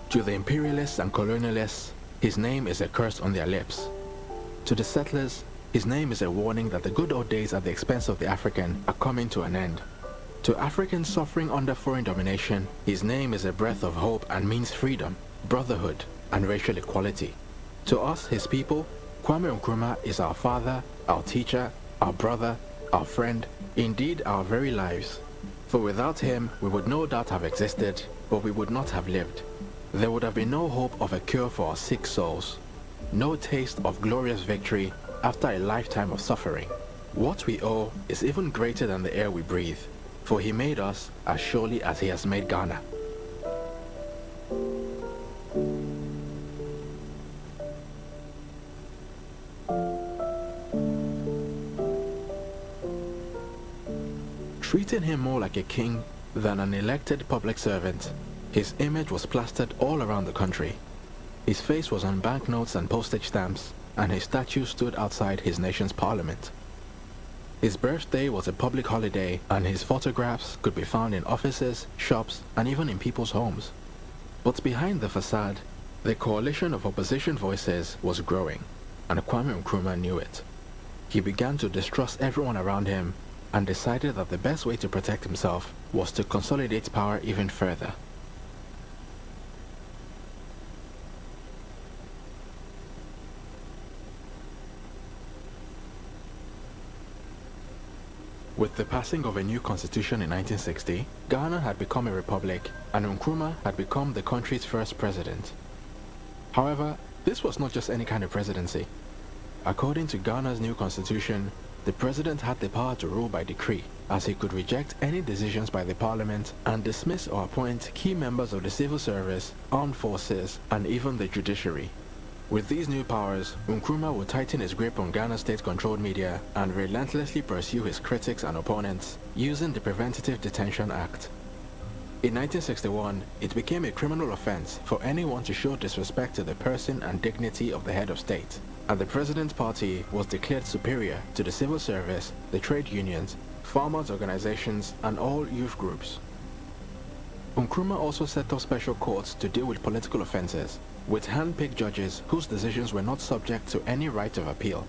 To the imperialists and colonialists, his name is a curse on their lips. To the settlers, his name is a warning that the good old days at the expense of the African are coming to an end. To Africans suffering under foreign domination, his name is a breath of hope and means freedom, brotherhood, and racial equality. To us, his people, Kwame Nkrumah is our father, our teacher, our brother, our friend, indeed our very lives. For without him, we would no doubt have existed, but we would not have lived. There would have been no hope of a cure for our sick souls, no taste of glorious victory after a lifetime of suffering. What we owe is even greater than the air we breathe, for he made us as surely as he has made Ghana. Treating him more like a king than an elected public servant, his image was plastered all around the country. His face was on banknotes and postage stamps, and his statue stood outside his nation's parliament. His birthday was a public holiday, and his photographs could be found in offices, shops, and even in people's homes. But behind the facade, the coalition of opposition voices was growing, and Kwame Nkrumah knew it. He began to distrust everyone around him and decided that the best way to protect himself was to consolidate power even further. With the passing of a new constitution in 1960, Ghana had become a republic, and Nkrumah had become the country's first president. However, this was not just any kind of presidency. According to Ghana's new constitution, the president had the power to rule by decree, as he could reject any decisions by the parliament and dismiss or appoint key members of the civil service, armed forces, and even the judiciary. With these new powers, Nkrumah would tighten his grip on Ghana's state-controlled media and relentlessly pursue his critics and opponents using the Preventative Detention Act. In 1961, it became a criminal offense for anyone to show disrespect to the person and dignity of the head of state, and the president's party was declared superior to the civil service, the trade unions, farmers' organizations, and all youth groups. Nkrumah also set up special courts to deal with political offenses, with hand-picked judges whose decisions were not subject to any right of appeal.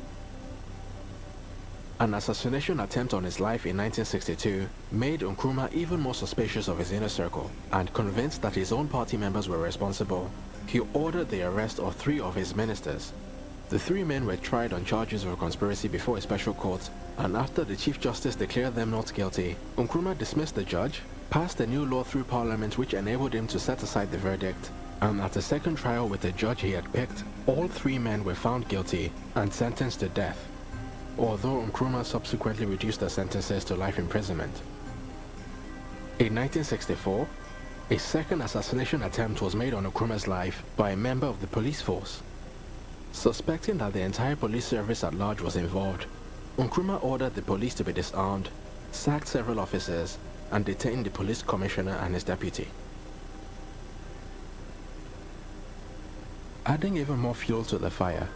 An assassination attempt on his life in 1962 made Nkrumah even more suspicious of his inner circle, and convinced that his own party members were responsible, he ordered the arrest of 3 of his ministers. The 3 men were tried on charges of conspiracy before a special court, and after the Chief Justice declared them not guilty, Nkrumah dismissed the judge, passed a new law through parliament which enabled him to set aside the verdict, and at a second trial with the judge he had picked, all 3 men were found guilty and sentenced to death, although Nkrumah subsequently reduced their sentences to life imprisonment. In 1964, a second assassination attempt was made on Nkrumah's life by a member of the police force. Suspecting that the entire police service at large was involved, Nkrumah ordered the police to be disarmed, sacked several officers, and detained the police commissioner and his deputy. Adding even more fuel to the fire,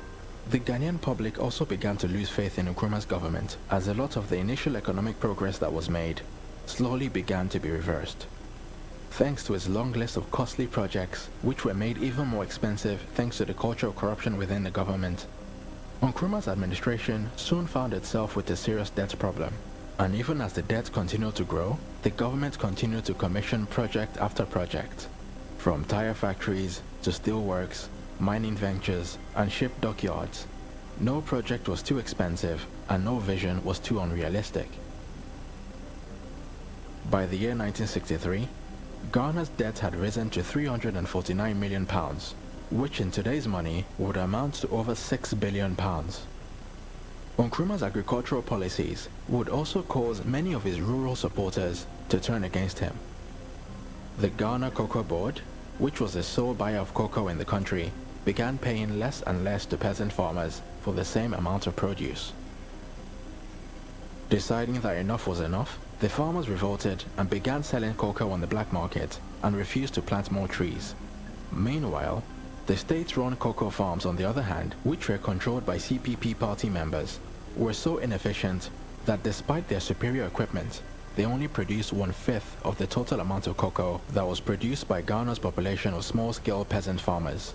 the Ghanaian public also began to lose faith in Nkrumah's government as a lot of the initial economic progress that was made slowly began to be reversed. Thanks to his long list of costly projects, which were made even more expensive thanks to the culture of corruption within the government, Nkrumah's administration soon found itself with a serious debt problem. And even as the debt continued to grow, the government continued to commission project after project, from tire factories to steel works, mining ventures, and ship dockyards. No project was too expensive, and no vision was too unrealistic. By the year 1963, Ghana's debt had risen to £349 million, which in today's money would amount to over £6 billion. Nkrumah's agricultural policies would also cause many of his rural supporters to turn against him. The Ghana Cocoa Board, which was the sole buyer of cocoa in the country, began paying less and less to peasant farmers for the same amount of produce. Deciding that enough was enough, the farmers revolted and began selling cocoa on the black market and refused to plant more trees. Meanwhile, the state-run cocoa farms, on the other hand, which were controlled by CPP party members, were so inefficient that despite their superior equipment, they only produced 1/5 of the total amount of cocoa that was produced by Ghana's population of small-scale peasant farmers.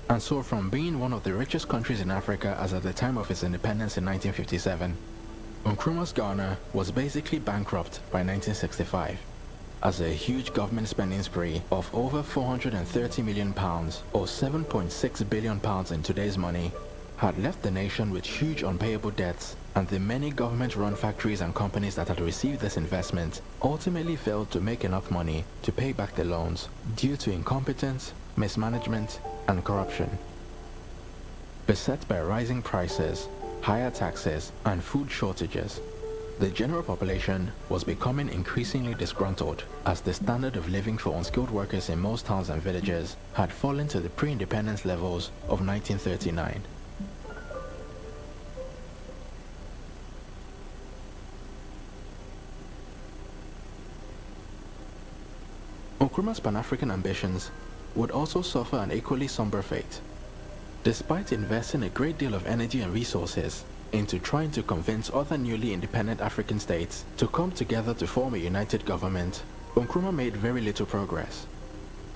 And so from being one of the richest countries in Africa as at the time of its independence in 1957, Nkrumah's Ghana was basically bankrupt by 1965, as a huge government spending spree of over £430 million, or £7.6 billion in today's money, had left the nation with huge unpayable debts, and the many government-run factories and companies that had received this investment ultimately failed to make enough money to pay back the loans due to incompetence, mismanagement, and corruption. Beset by rising prices, higher taxes, and food shortages, the general population was becoming increasingly disgruntled as the standard of living for unskilled workers in most towns and villages had fallen to the pre-independence levels of 1939. Nkrumah's Pan-African ambitions would also suffer an equally somber fate. Despite investing a great deal of energy and resources into trying to convince other newly independent African states to come together to form a united government, Nkrumah made very little progress,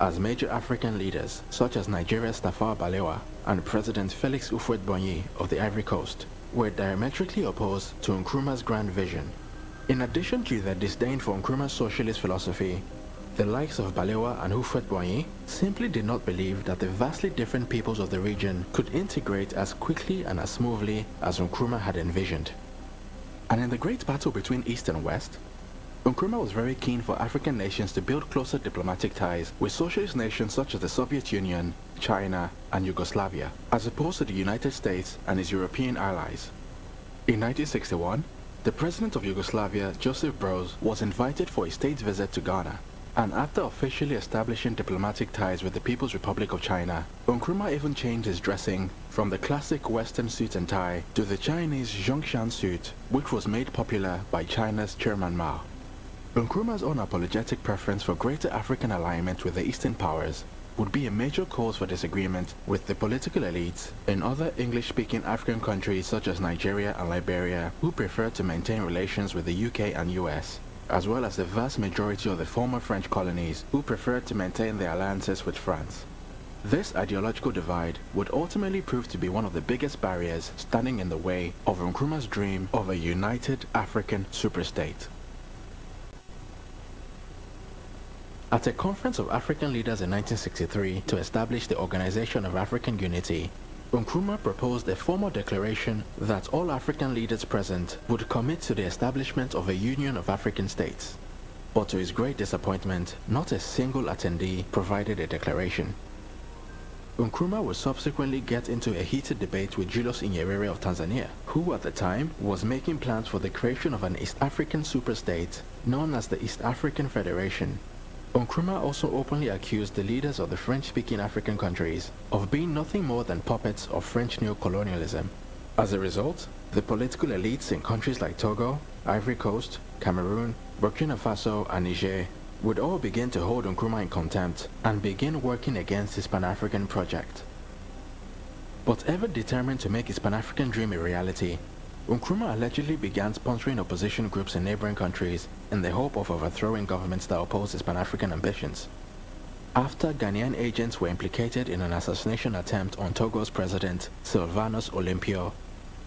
as major African leaders such as Nigeria's Tafawa Balewa and President Felix Houphouët-Boigny of the Ivory Coast were diametrically opposed to Nkrumah's grand vision. In addition to their disdain for Nkrumah's socialist philosophy, the likes of Balewa and Houphouët-Boigny simply did not believe that the vastly different peoples of the region could integrate as quickly and as smoothly as Nkrumah had envisioned. And in the great battle between East and West, Nkrumah was very keen for African nations to build closer diplomatic ties with socialist nations such as the Soviet Union, China, and Yugoslavia, as opposed to the United States and its European allies. In 1961, the president of Yugoslavia, Josip Broz, was invited for a state visit to Ghana. And after officially establishing diplomatic ties with the People's Republic of China, Nkrumah even changed his dressing from the classic Western suit and tie to the Chinese Zhongshan suit, which was made popular by China's Chairman Mao. Nkrumah's unapologetic preference for greater African alignment with the Eastern powers would be a major cause for disagreement with the political elites in other English-speaking African countries such as Nigeria and Liberia, who preferred to maintain relations with the UK and US, as well as the vast majority of the former French colonies who preferred to maintain their alliances with France. This ideological divide would ultimately prove to be one of the biggest barriers standing in the way of Nkrumah's dream of a united African superstate. At a conference of African leaders in 1963 to establish the Organization of African Unity, Nkrumah proposed a formal declaration that all African leaders present would commit to the establishment of a Union of African States. But to his great disappointment, not a single attendee provided a declaration. Nkrumah would subsequently get into a heated debate with Julius Nyerere of Tanzania, who at the time was making plans for the creation of an East African superstate known as the East African Federation. Nkrumah also openly accused the leaders of the French-speaking African countries of being nothing more than puppets of French neocolonialism. As a result, the political elites in countries like Togo, Ivory Coast, Cameroon, Burkina Faso, and Niger would all begin to hold Nkrumah in contempt and begin working against his Pan-African project. But ever determined to make his Pan-African dream a reality, Nkrumah allegedly began sponsoring opposition groups in neighboring countries in the hope of overthrowing governments that opposed his Pan-African ambitions. After Ghanaian agents were implicated in an assassination attempt on Togo's president, Sylvanus Olympio,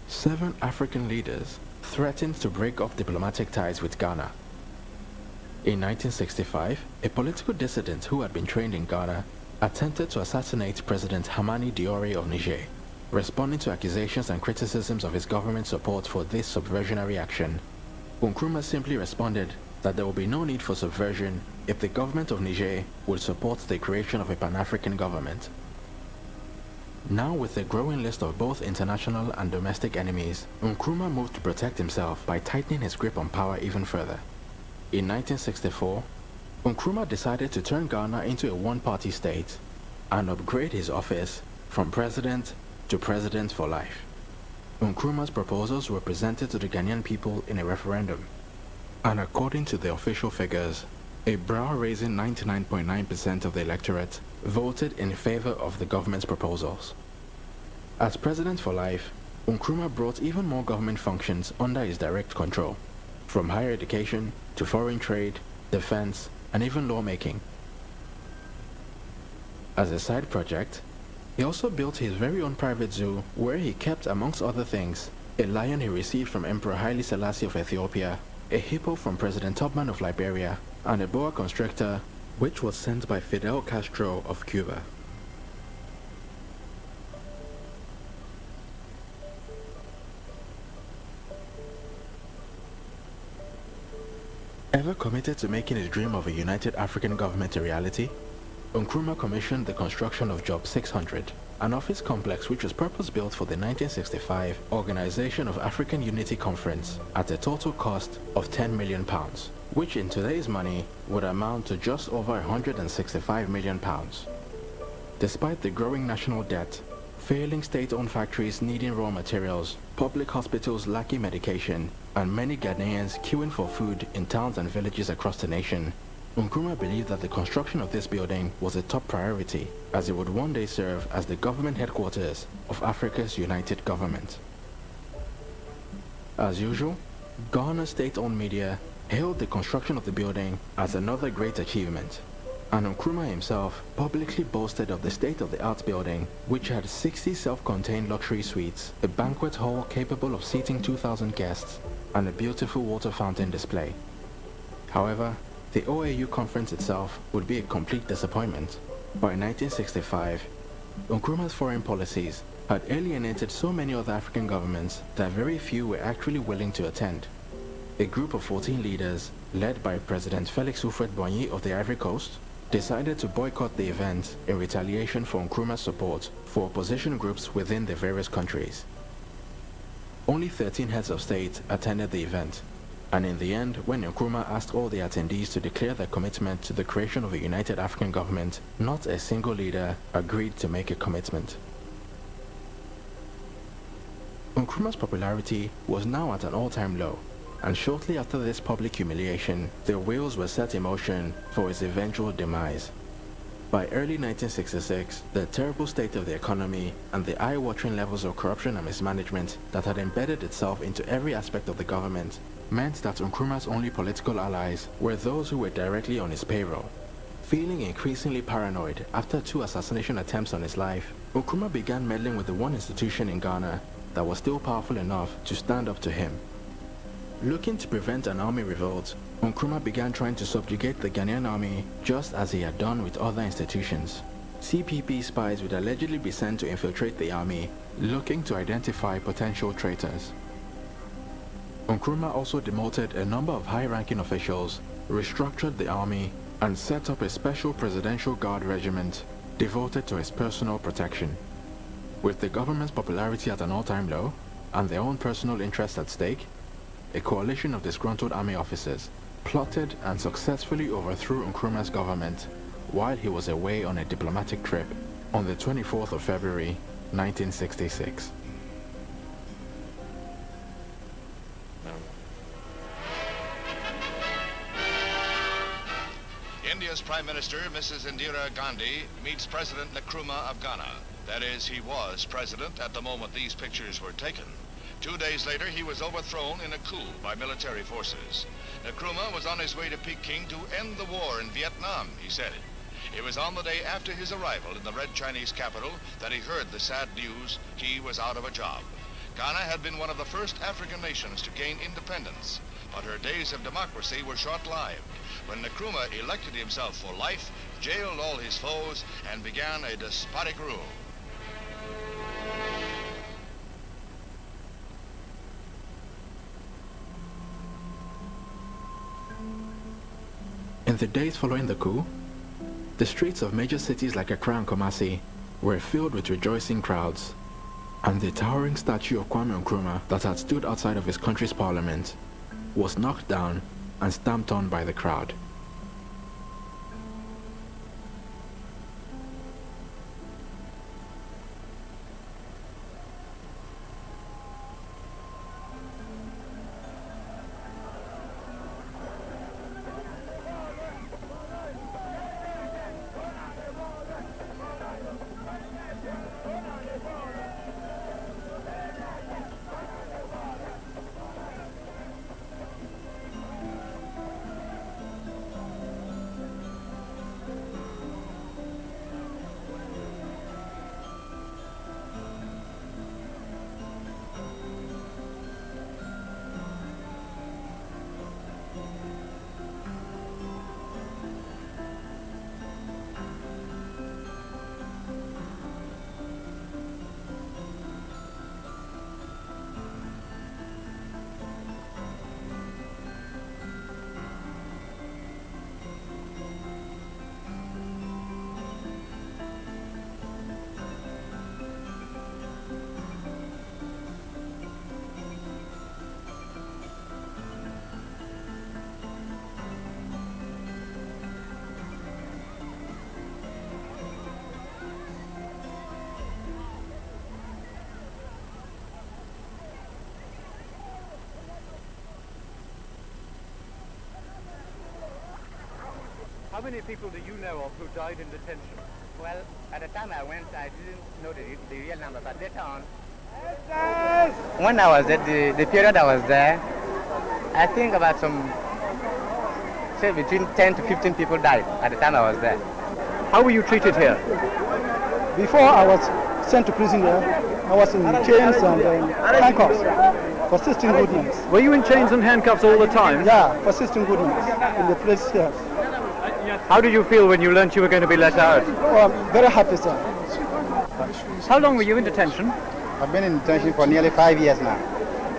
7 African leaders threatened to break off diplomatic ties with Ghana. In 1965, a political dissident who had been trained in Ghana attempted to assassinate President Hamani Diori of Niger, responding to accusations and criticisms of his government support for this subversionary action. Nkrumah simply responded that there would be no need for subversion if the government of Niger would support the creation of a Pan-African government. Now with a growing list of both international and domestic enemies, Nkrumah moved to protect himself by tightening his grip on power even further. In 1964, Nkrumah decided to turn Ghana into a one-party state and upgrade his office from president to president for life. Nkrumah's proposals were presented to the Ghanaian people in a referendum, and according to the official figures, a brow-raising 99.9% of the electorate voted in favor of the government's proposals. As president for life, Nkrumah brought even more government functions under his direct control, from higher education to foreign trade, defense, and even lawmaking. As a side project, he also built his very own private zoo where he kept, amongst other things, a lion he received from Emperor Haile Selassie of Ethiopia, a hippo from President Tubman of Liberia, and a boa constrictor which was sent by Fidel Castro of Cuba. Ever committed to making his dream of a united African government a reality, Nkrumah commissioned the construction of Job 600, an office complex which was purpose-built for the 1965 Organization of African Unity Conference at a total cost of £10 million, which in today's money would amount to just over £165 million. Despite the growing national debt, failing state-owned factories needing raw materials, public hospitals lacking medication, and many Ghanaians queuing for food in towns and villages across the nation, Nkrumah believed that the construction of this building was a top priority, as it would one day serve as the government headquarters of Africa's united government. As usual, Ghana's state-owned media hailed the construction of the building as another great achievement, and Nkrumah himself publicly boasted of the state-of-the-art building, which had 60 self-contained luxury suites, a banquet hall capable of seating 2,000 guests, and a beautiful water fountain display. However, the OAU conference itself would be a complete disappointment. By 1965, Nkrumah's foreign policies had alienated so many other African governments that very few were actually willing to attend. A group of 14 leaders, led by President Felix Houphouët-Boigny of the Ivory Coast, decided to boycott the event in retaliation for Nkrumah's support for opposition groups within the various countries. Only 13 heads of state attended the event, and in the end, when Nkrumah asked all the attendees to declare their commitment to the creation of a united African government, not a single leader agreed to make a commitment. Nkrumah's popularity was now at an all-time low, and shortly after this public humiliation, the wheels were set in motion for his eventual demise. By early 1966, the terrible state of the economy and the eye-watering levels of corruption and mismanagement that had embedded itself into every aspect of the government meant that Nkrumah's only political allies were those who were directly on his payroll. Feeling increasingly paranoid after 2 assassination attempts on his life, Nkrumah began meddling with the one institution in Ghana that was still powerful enough to stand up to him. Looking to prevent an army revolt, Nkrumah began trying to subjugate the Ghanaian army just as he had done with other institutions. CPP spies would allegedly be sent to infiltrate the army, looking to identify potential traitors. Nkrumah also demoted a number of high-ranking officials, restructured the army, and set up a special presidential guard regiment devoted to his personal protection. With the government's popularity at an all-time low, and their own personal interests at stake, a coalition of disgruntled army officers plotted and successfully overthrew Nkrumah's government while he was away on a diplomatic trip on the 24th of February, 1966. Prime Minister, Mrs. Indira Gandhi, meets President Nkrumah of Ghana. That is, he was president at the moment these pictures were taken. 2 days later, he was overthrown in a coup by military forces. Nkrumah was on his way to Peking to end the war in Vietnam, he said. It was on the day after his arrival in the Red Chinese capital that he heard the sad news he was out of a job. Ghana had been one of the first African nations to gain independence, but her days of democracy were short-lived when Nkrumah elected himself for life, jailed all his foes, and began a despotic rule. In the days following the coup, the streets of major cities like Accra and Kumasi were filled with rejoicing crowds, and the towering statue of Kwame Nkrumah that had stood outside of his country's parliament was knocked down and stamped on by the crowd. How many people do you know of who died in detention? Well, at the time I went, I didn't know the real number, but later on, when I was there, the period I was there, I think about say between 10 to 15 people died at the time I was there. How were you treated here? Before I was sent to prison there, I was in chains and handcuffs for 16 good months. Were you in chains and handcuffs all the time? Yeah, for 16 good months in the place here. How did you feel when you learned you were going to be let out? Oh, I'm very happy, sir. How long were you in detention? I've been in detention for nearly 5 years now.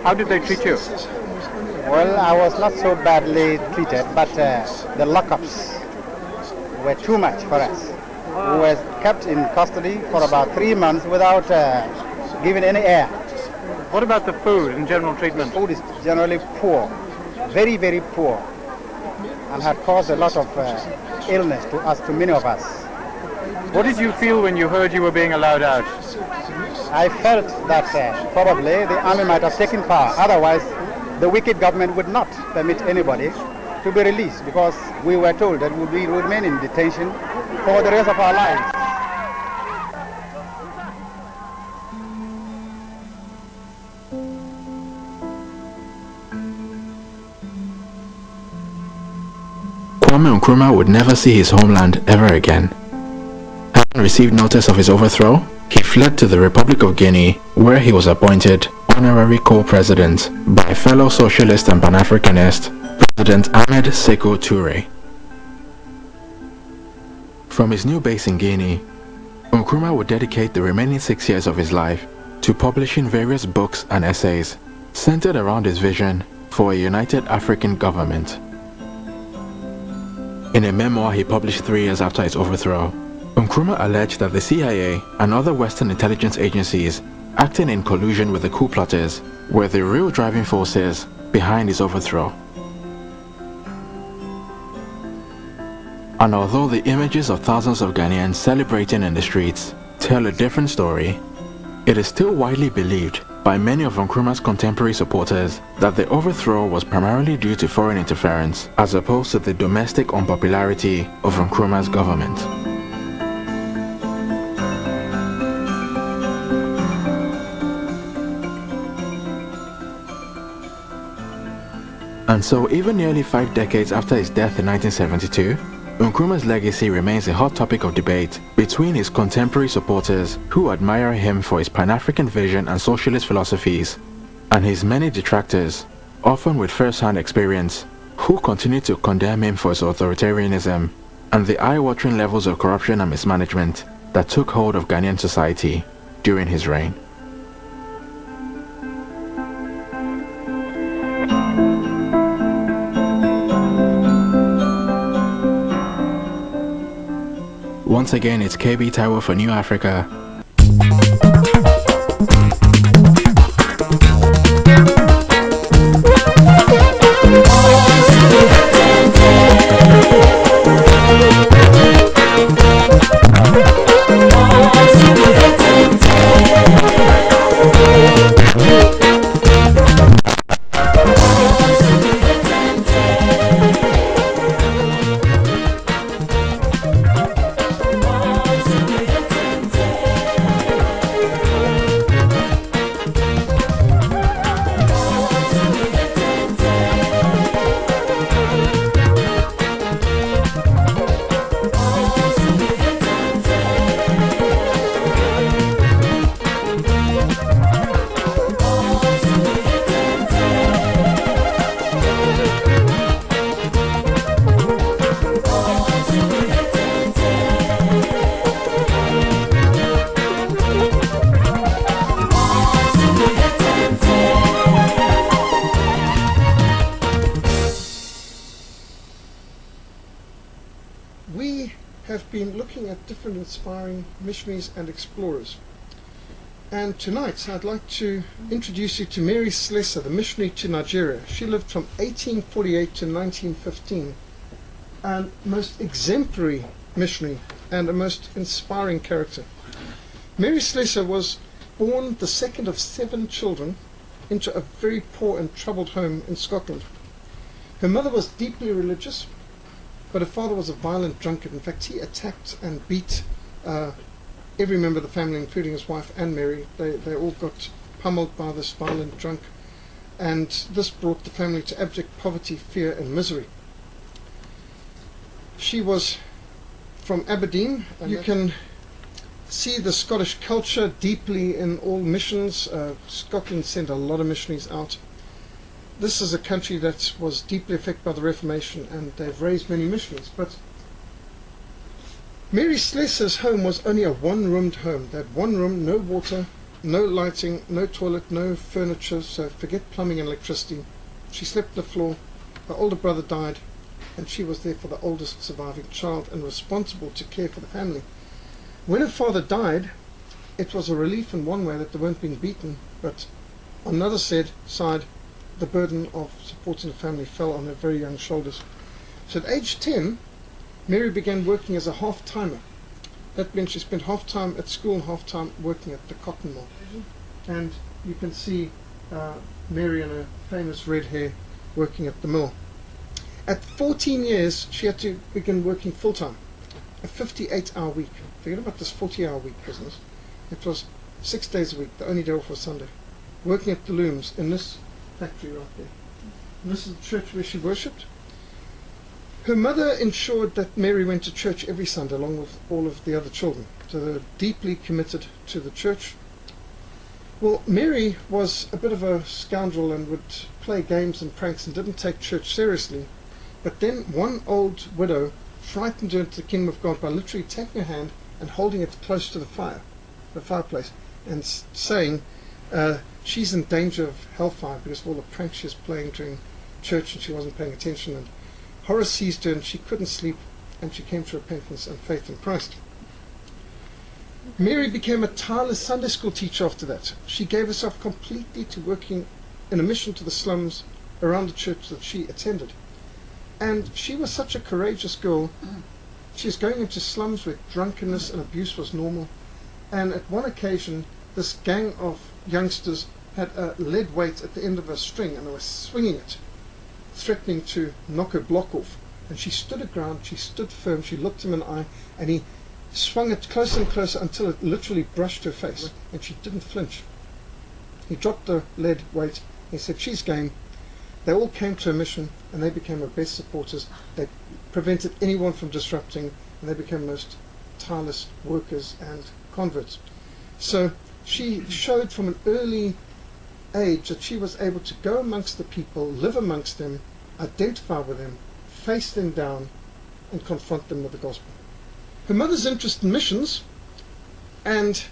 How did they treat you? Well, I was not so badly treated, but the lockups were too much for us. We were kept in custody for about 3 months without giving any air. What about the food and general treatment? The food is generally poor, very, very poor, and had caused a lot of illness to many of us. What did you feel when you heard you were being allowed out? I felt that probably the army might have taken power. Otherwise, the wicked government would not permit anybody to be released, because we were told that we would remain in detention for the rest of our lives. Kwame Nkrumah would never see his homeland ever again. Having received notice of his overthrow, he fled to the Republic of Guinea, where he was appointed honorary co-president by fellow socialist and Pan-Africanist President Ahmed Sékou Touré. From his new base in Guinea, Nkrumah would dedicate the remaining 6 years of his life to publishing various books and essays centered around his vision for a united African government. In a memoir he published 3 years after his overthrow, Nkrumah alleged that the CIA and other Western intelligence agencies acting in collusion with the coup plotters were the real driving forces behind his overthrow. And although the images of thousands of Ghanaians celebrating in the streets tell a different story, it is still widely believed by many of Nkrumah's contemporary supporters that the overthrow was primarily due to foreign interference as opposed to the domestic unpopularity of Nkrumah's government. And so even nearly 5 decades after his death in 1972, Nkrumah's legacy remains a hot topic of debate between his contemporary supporters who admire him for his Pan-African vision and socialist philosophies, and his many detractors, often with first-hand experience, who continue to condemn him for his authoritarianism and the eye-watering levels of corruption and mismanagement that took hold of Ghanaian society during his reign. Once again, it's KB Taiwo for New Africa. Inspiring missionaries and explorers. And tonight I'd like to introduce you to Mary Slessor, the missionary to Nigeria. She lived from 1848 to 1915, and most exemplary missionary and a most inspiring character. Mary Slessor was born the second of 7 children into a very poor and troubled home in Scotland. Her mother was deeply religious, but her father was a violent drunkard. In fact, he attacked and beat every member of the family, including his wife and Mary. They all got pummeled by this violent drunk, and this brought the family to abject poverty, fear and misery. She was from Aberdeen. You can see the Scottish culture deeply in all missions. Scotland sent a lot of missionaries out. This is a country that was deeply affected by the Reformation, and they've raised many missionaries. But Mary Slessor's home was only a one-roomed home. They had one room, no water, no lighting, no toilet, no furniture, so forget plumbing and electricity. She slept on the floor. Her older brother died, and she was therefore the oldest surviving child and responsible to care for the family. When her father died, it was a relief in one way that they weren't being beaten, but on another side, the burden of supporting the family fell on her very young shoulders. So at age 10, Mary began working as a half-timer. That meant she spent half-time at school and half-time working at the cotton mill. And you can see Mary in her famous red hair working at the mill. At 14 years, she had to begin working full-time, a 58-hour week. Forget about this 40-hour week business. It was 6 days a week, the only day off was Sunday, working at the looms in this factory right there. And this is the church where she worshipped. Her mother ensured that Mary went to church every Sunday along with all of the other children. So they were deeply committed to the church. Well, Mary was a bit of a scoundrel and would play games and pranks and didn't take church seriously. But then one old widow frightened her into the kingdom of God by literally taking her hand and holding it close to the fireplace, and saying she's in danger of hellfire because of all the pranks she was playing during church and she wasn't paying attention. And horror seized her and she couldn't sleep, and she came to repentance and faith in Christ. Mary became a tireless Sunday school teacher after that. She gave herself completely to working in a mission to the slums around the church that she attended. And she was such a courageous girl. She was going into slums where drunkenness and abuse was normal. And at one occasion, this gang of youngsters had a lead weight at the end of a string, and they were swinging it, threatening to knock her block off. And she stood her ground, she stood firm, she looked him in the eye, and he swung it closer and closer until it literally brushed her face, and she didn't flinch. He dropped the lead weight, he said, she's game. They all came to a mission, and they became her best supporters. They prevented anyone from disrupting, and they became most tireless workers and converts. So she showed from an early age that she was able to go amongst the people, live amongst them, identify with them, face them down, and confront them with the gospel. Her mother's interest in missions and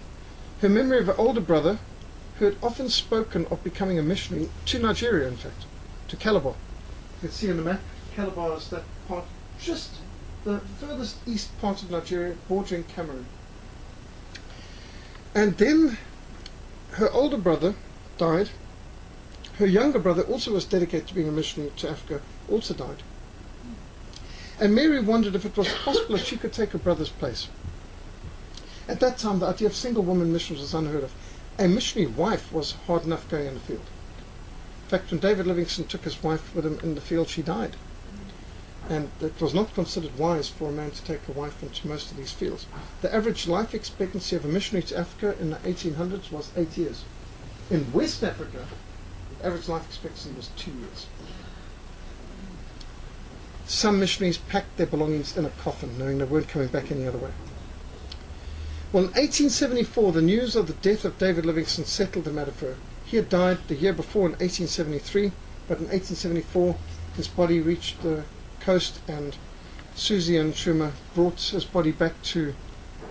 her memory of her older brother, who had often spoken of becoming a missionary to Nigeria, in fact, to Calabar. You can see on the map, Calabar is that part, just the furthest east part of Nigeria, bordering Cameroon. And then her older brother died. Her younger brother also was dedicated to being a missionary to Africa, also died. And Mary wondered if it was possible that she could take her brother's place. At that time, the idea of single woman missions was unheard of. A missionary wife was hard enough going in the field. In fact, when David Livingstone took his wife with him in the field, she died. And it was not considered wise for a man to take a wife into most of these fields. The average life expectancy of a missionary to Africa in the 1800s was 8 years. In West Africa, the average life expectancy was 2 years. Some missionaries packed their belongings in a coffin, knowing they weren't coming back any other way. Well, in 1874, the news of the death of David Livingstone settled the matter for her. He had died the year before in 1873, but in 1874 his body reached the coast, and Susie and Schumer brought his body back to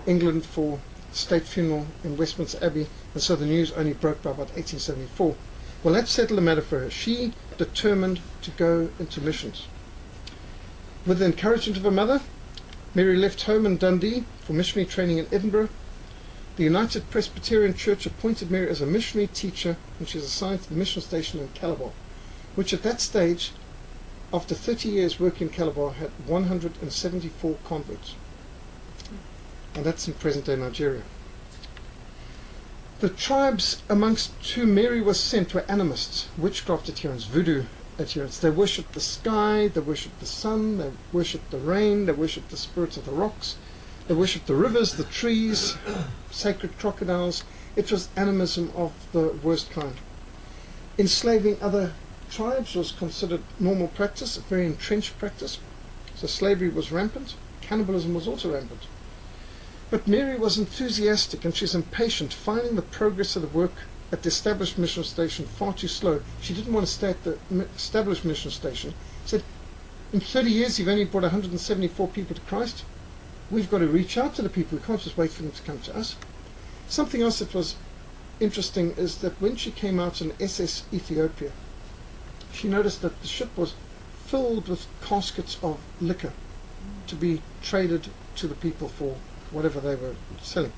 England for state funeral in Westminster Abbey, and so the news only broke by about 1874. Well, that settled the matter for her. She determined to go into missions. With the encouragement of her mother, Mary left home in Dundee for missionary training in Edinburgh. The United Presbyterian Church appointed Mary as a missionary teacher, and she was assigned to the mission station in Calabar, which at that stage, after 30 years working in Calabar, had 174 converts. And that's in present-day Nigeria. The tribes amongst whom Mary was sent were animists, witchcraft adherents, voodoo adherents. They worshipped the sky, they worshipped the sun, they worshipped the rain, they worshipped the spirits of the rocks, they worshipped the rivers, the trees, sacred crocodiles. It was animism of the worst kind. Enslaving other tribes was considered normal practice, a very entrenched practice. So slavery was rampant, cannibalism was also rampant. But Mary was enthusiastic, and she's impatient, finding the progress of the work at the established mission station far too slow. She didn't want to stay at the established mission station. She said, in 30 years you've only brought 174 people to Christ. We've got to reach out to the people. We can't just wait for them to come to us. Something else that was interesting is that when she came out in SS Ethiopia, she noticed that the ship was filled with caskets of liquor to be traded to the people for whatever they were selling.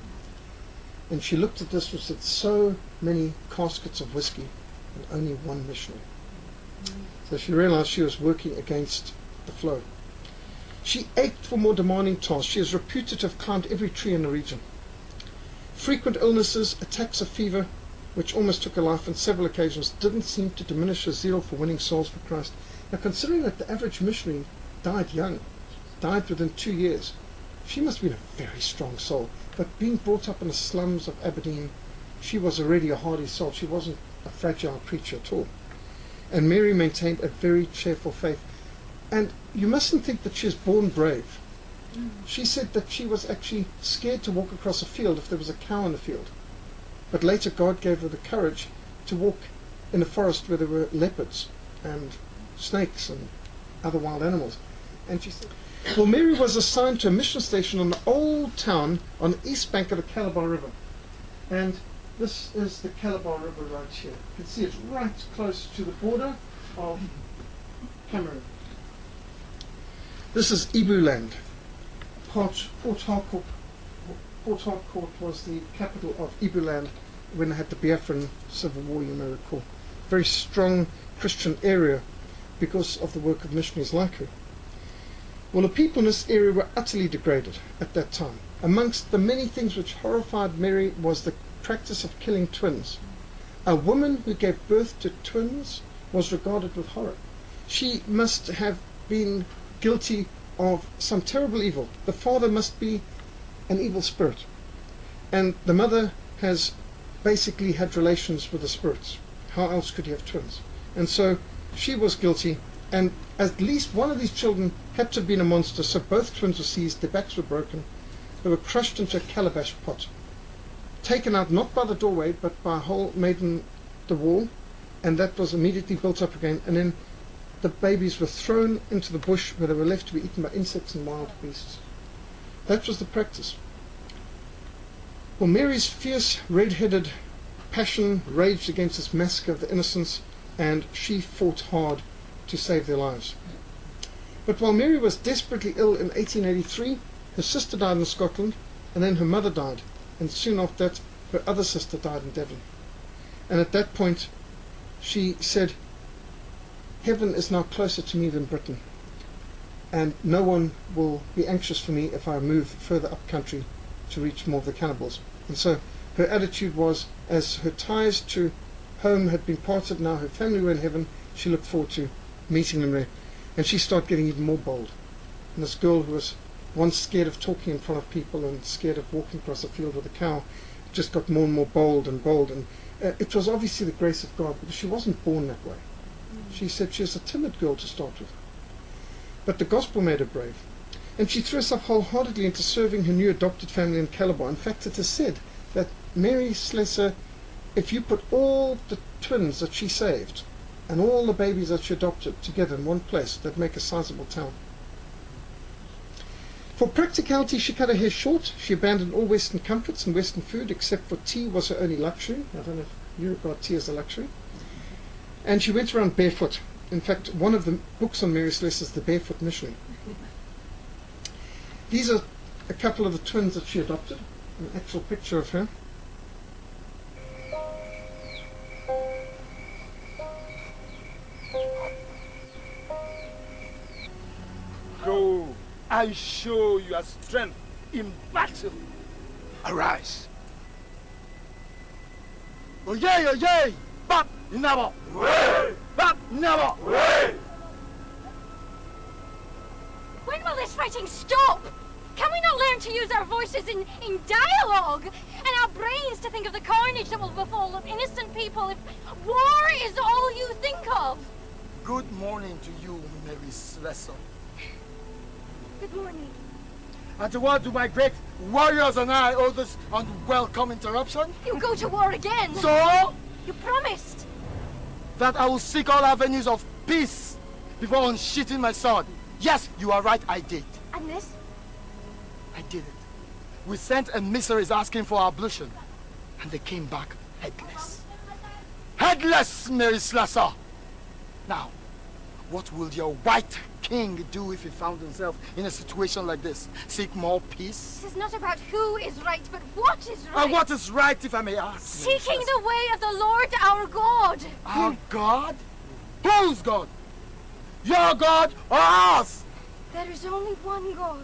And she looked at this and said, so many caskets of whiskey and only one missionary. So she realized she was working against the flow. She ached for more demanding tasks. She is reputed to have climbed every tree in the region. Frequent illnesses, attacks of fever, which almost took her life on several occasions, didn't seem to diminish her zeal for winning souls for Christ. Now, considering that the average missionary died young, died within 2 years, she must have been a very strong soul. But being brought up in the slums of Aberdeen, she was already a hardy soul. She wasn't a fragile creature at all. And Mary maintained a very cheerful faith. And you mustn't think that she was born brave. She said that she was actually scared to walk across a field if there was a cow in the field. But later God gave her the courage to walk in a forest where there were leopards and snakes and other wild animals. And she said, well, Mary was assigned to a mission station on the old town on the east bank of the Calabar River. And this is the Calabar River right here. You can see it's right close to the border of Cameroon. This is Ibu land. Port Harcourt was the capital of Ibu land when they had the Biafran Civil War, you may recall. Very strong Christian area because of the work of missionaries like her. Well, the people in this area were utterly degraded at that time. Amongst the many things which horrified Mary was the practice of killing twins. A woman who gave birth to twins was regarded with horror. She must have been guilty of some terrible evil. The father must be an evil spirit, and the mother has basically had relations with the spirits. How else could he have twins? And so she was guilty, and at least one of these children had to have been a monster, so both twins were seized, their backs were broken, they were crushed into a calabash pot, taken out not by the doorway but by a hole made in the wall, and that was immediately built up again, and then the babies were thrown into the bush where they were left to be eaten by insects and wild beasts. That was the practice. Well, Mary's fierce red-headed passion raged against this massacre of the innocents, and she fought hard to save their lives. But while Mary was desperately ill in 1883, her sister died in Scotland, and then her mother died, and soon after that her other sister died in Devon. And at that point she said, "Heaven is now closer to me than Britain, and no one will be anxious for me if I move further up country to reach more of the cannibals." And so her attitude was, as her ties to home had been parted, now her family were in heaven, she looked forward to meeting them there. And she started getting even more bold. And this girl who was once scared of talking in front of people and scared of walking across a field with a cow just got more and more bold and bold. And it was obviously the grace of God, because she wasn't born that way. She said she was a timid girl to start with. But the gospel made her brave. And she threw herself wholeheartedly into serving her new adopted family in Calabar. In fact, it is said that Mary Slessor, if you put all the twins that she saved and all the babies that she adopted together in one place, they'd make a sizable town. For practicality, she cut her hair short. She abandoned all Western comforts and Western food, except for tea was her only luxury. I don't know if you regard tea as a luxury. And she went around barefoot. In fact, one of the books on Mary Slessor is The Barefoot Missionary. These are a couple of the twins that she adopted, an actual picture of her. Go, I show your strength in battle. Arise. Oyey, oyey, bap, inabo. Bap, inabo. When will this fighting stop? Can we not learn to use our voices in dialogue? And our brains to think of the carnage that will befall of innocent people if war is all you think of? Good morning to you, Mary Slessor. Good morning. And to what do my great warriors and I owe this unwelcome interruption? You go to war again. So? You promised. That I will seek all avenues of peace before unsheathing my sword. Yes, you are right, I did. And this? I did it. We sent emissaries asking for ablution, and they came back headless. Headless, Mary Slessor! Now, what will your white king do if he found himself in a situation like this? Seek more peace? This is not about who is right, but what is right. And what is right, if I may ask? Seeking the way of the Lord our God. Our God? Whose God? Your God or ours? There is only one God.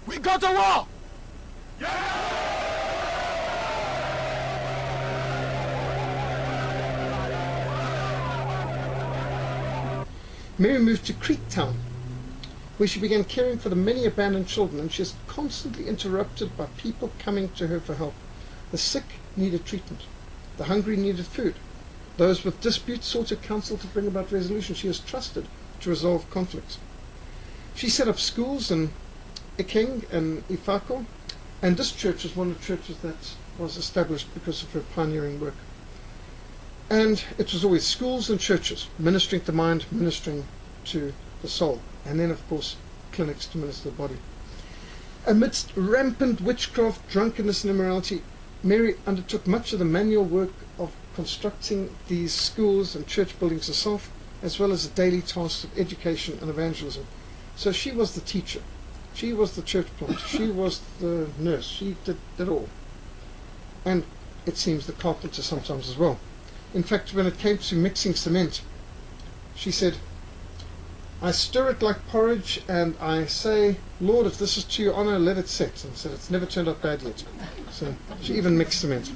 We go to war! Mary moved to Creek Town, where she began caring for the many abandoned children, and she was constantly interrupted by people coming to her for help. The sick needed treatment. The hungry needed food. Those with disputes sought her counsel to bring about resolution. She was trusted to resolve conflicts. She set up schools in Iking and Ifako, and this church was one of the churches that was established because of her pioneering work. And it was always schools and churches, ministering to the mind, ministering to the soul, and then of course clinics to minister to the body. Amidst rampant witchcraft, drunkenness and immorality, Mary undertook much of the manual work of constructing these schools and church buildings herself, as well as the daily tasks of education and evangelism. So she was the teacher, she was the church planter, she was the nurse, she did it all. And it seems the carpenter sometimes as well. In fact, when it came to mixing cement, she said, "I stir it like porridge, and I say, Lord, if this is to your honor, let it set." And said it's never turned out bad yet. So she even mixed cement.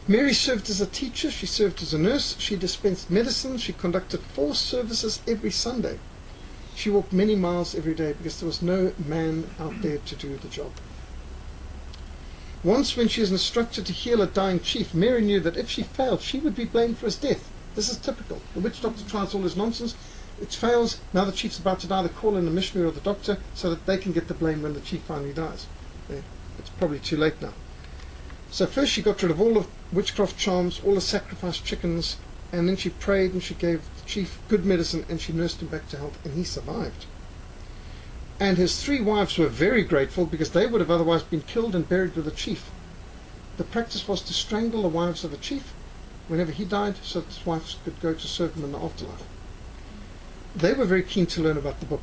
Mary served as a teacher, she served as a nurse, she dispensed medicine, she conducted 4 services every Sunday. She walked many miles every day because there was no man out there to do the job. Once when she was instructed to heal a dying chief, Mary knew that if she failed, she would be blamed for his death. This is typical. The witch doctor tries all his nonsense. It fails. Now the chief's about to die. They call in the missionary or the doctor so that they can get the blame when the chief finally dies. It's probably too late now. So first she got rid of all the witchcraft charms, all the sacrificed chickens, and then she prayed and she gave the chief good medicine and she nursed him back to health, and he survived. And his 3 wives were very grateful because they would have otherwise been killed and buried with the chief. The practice was to strangle the wives of a chief whenever he died so that his wives could go to serve him in the afterlife. They were very keen to learn about the book.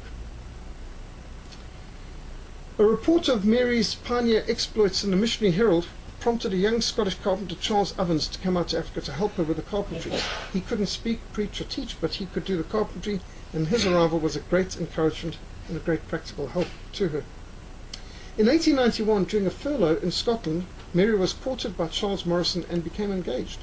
A report of Mary's pioneer exploits in the Missionary Herald prompted a young Scottish carpenter, Charles Ovens, to come out to Africa to help her with the carpentry. He couldn't speak, preach or teach, but he could do the carpentry, and his arrival was a great encouragement and a great practical help to her. In 1891, during a furlough in Scotland, Mary was courted by Charles Morrison and became engaged.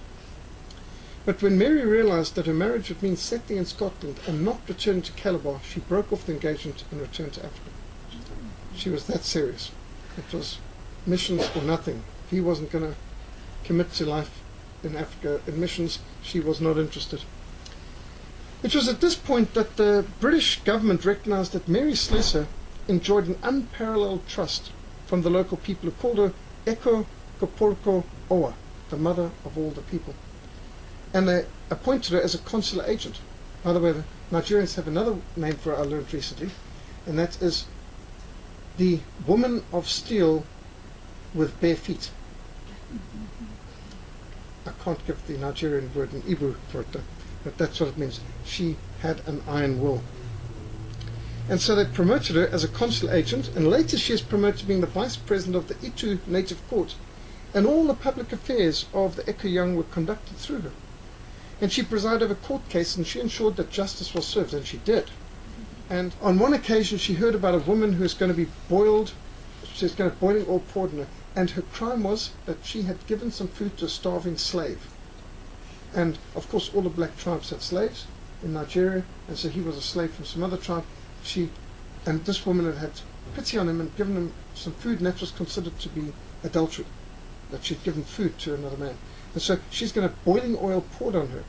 But when Mary realized that her marriage would mean settling in Scotland and not returning to Calabar, she broke off the engagement and returned to Africa. She was that serious. It was missions or nothing. If he wasn't going to commit to life in Africa in missions, she was not interested. It was at this point that the British government recognized that Mary Slessor enjoyed an unparalleled trust from the local people, who called her Eko Kopolko Oa, the mother of all the people. And they appointed her as a consular agent. By the way, the Nigerians have another name for her I learned recently, and that is the woman of steel with bare feet. I can't give the Nigerian word in Igbo for it, but that's what it means. She had an iron will. And so they promoted her as a consular agent, and later she is promoted to being the vice president of the Itu Native Court, and all the public affairs of the Eko Young were conducted through her. And she presided over court cases, and she ensured that justice was served, and she did. And on one occasion she heard about a woman who was going to be boiled, she was going to have boiling oil poured in her, and her crime was that she had given some food to a starving slave. And of course all the black tribes had slaves in Nigeria, and so he was a slave from some other tribe. And this woman had had pity on him and given him some food, and that was considered to be adultery, that she'd given food to another man. And so she's going to have boiling oil poured on her.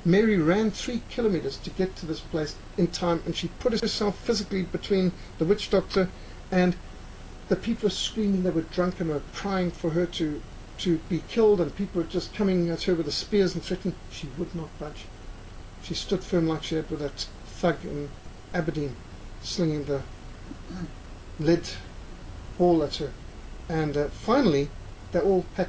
Mary ran 3 kilometers to get to this place in time, and she put herself physically between the witch doctor and the people were screaming. They were drunk and were crying for her to be killed, and people were just coming at her with the spears and threatening. She would not budge. She stood firm like she had with that thug in Aberdeen slinging the lead ball at her. And finally they all packed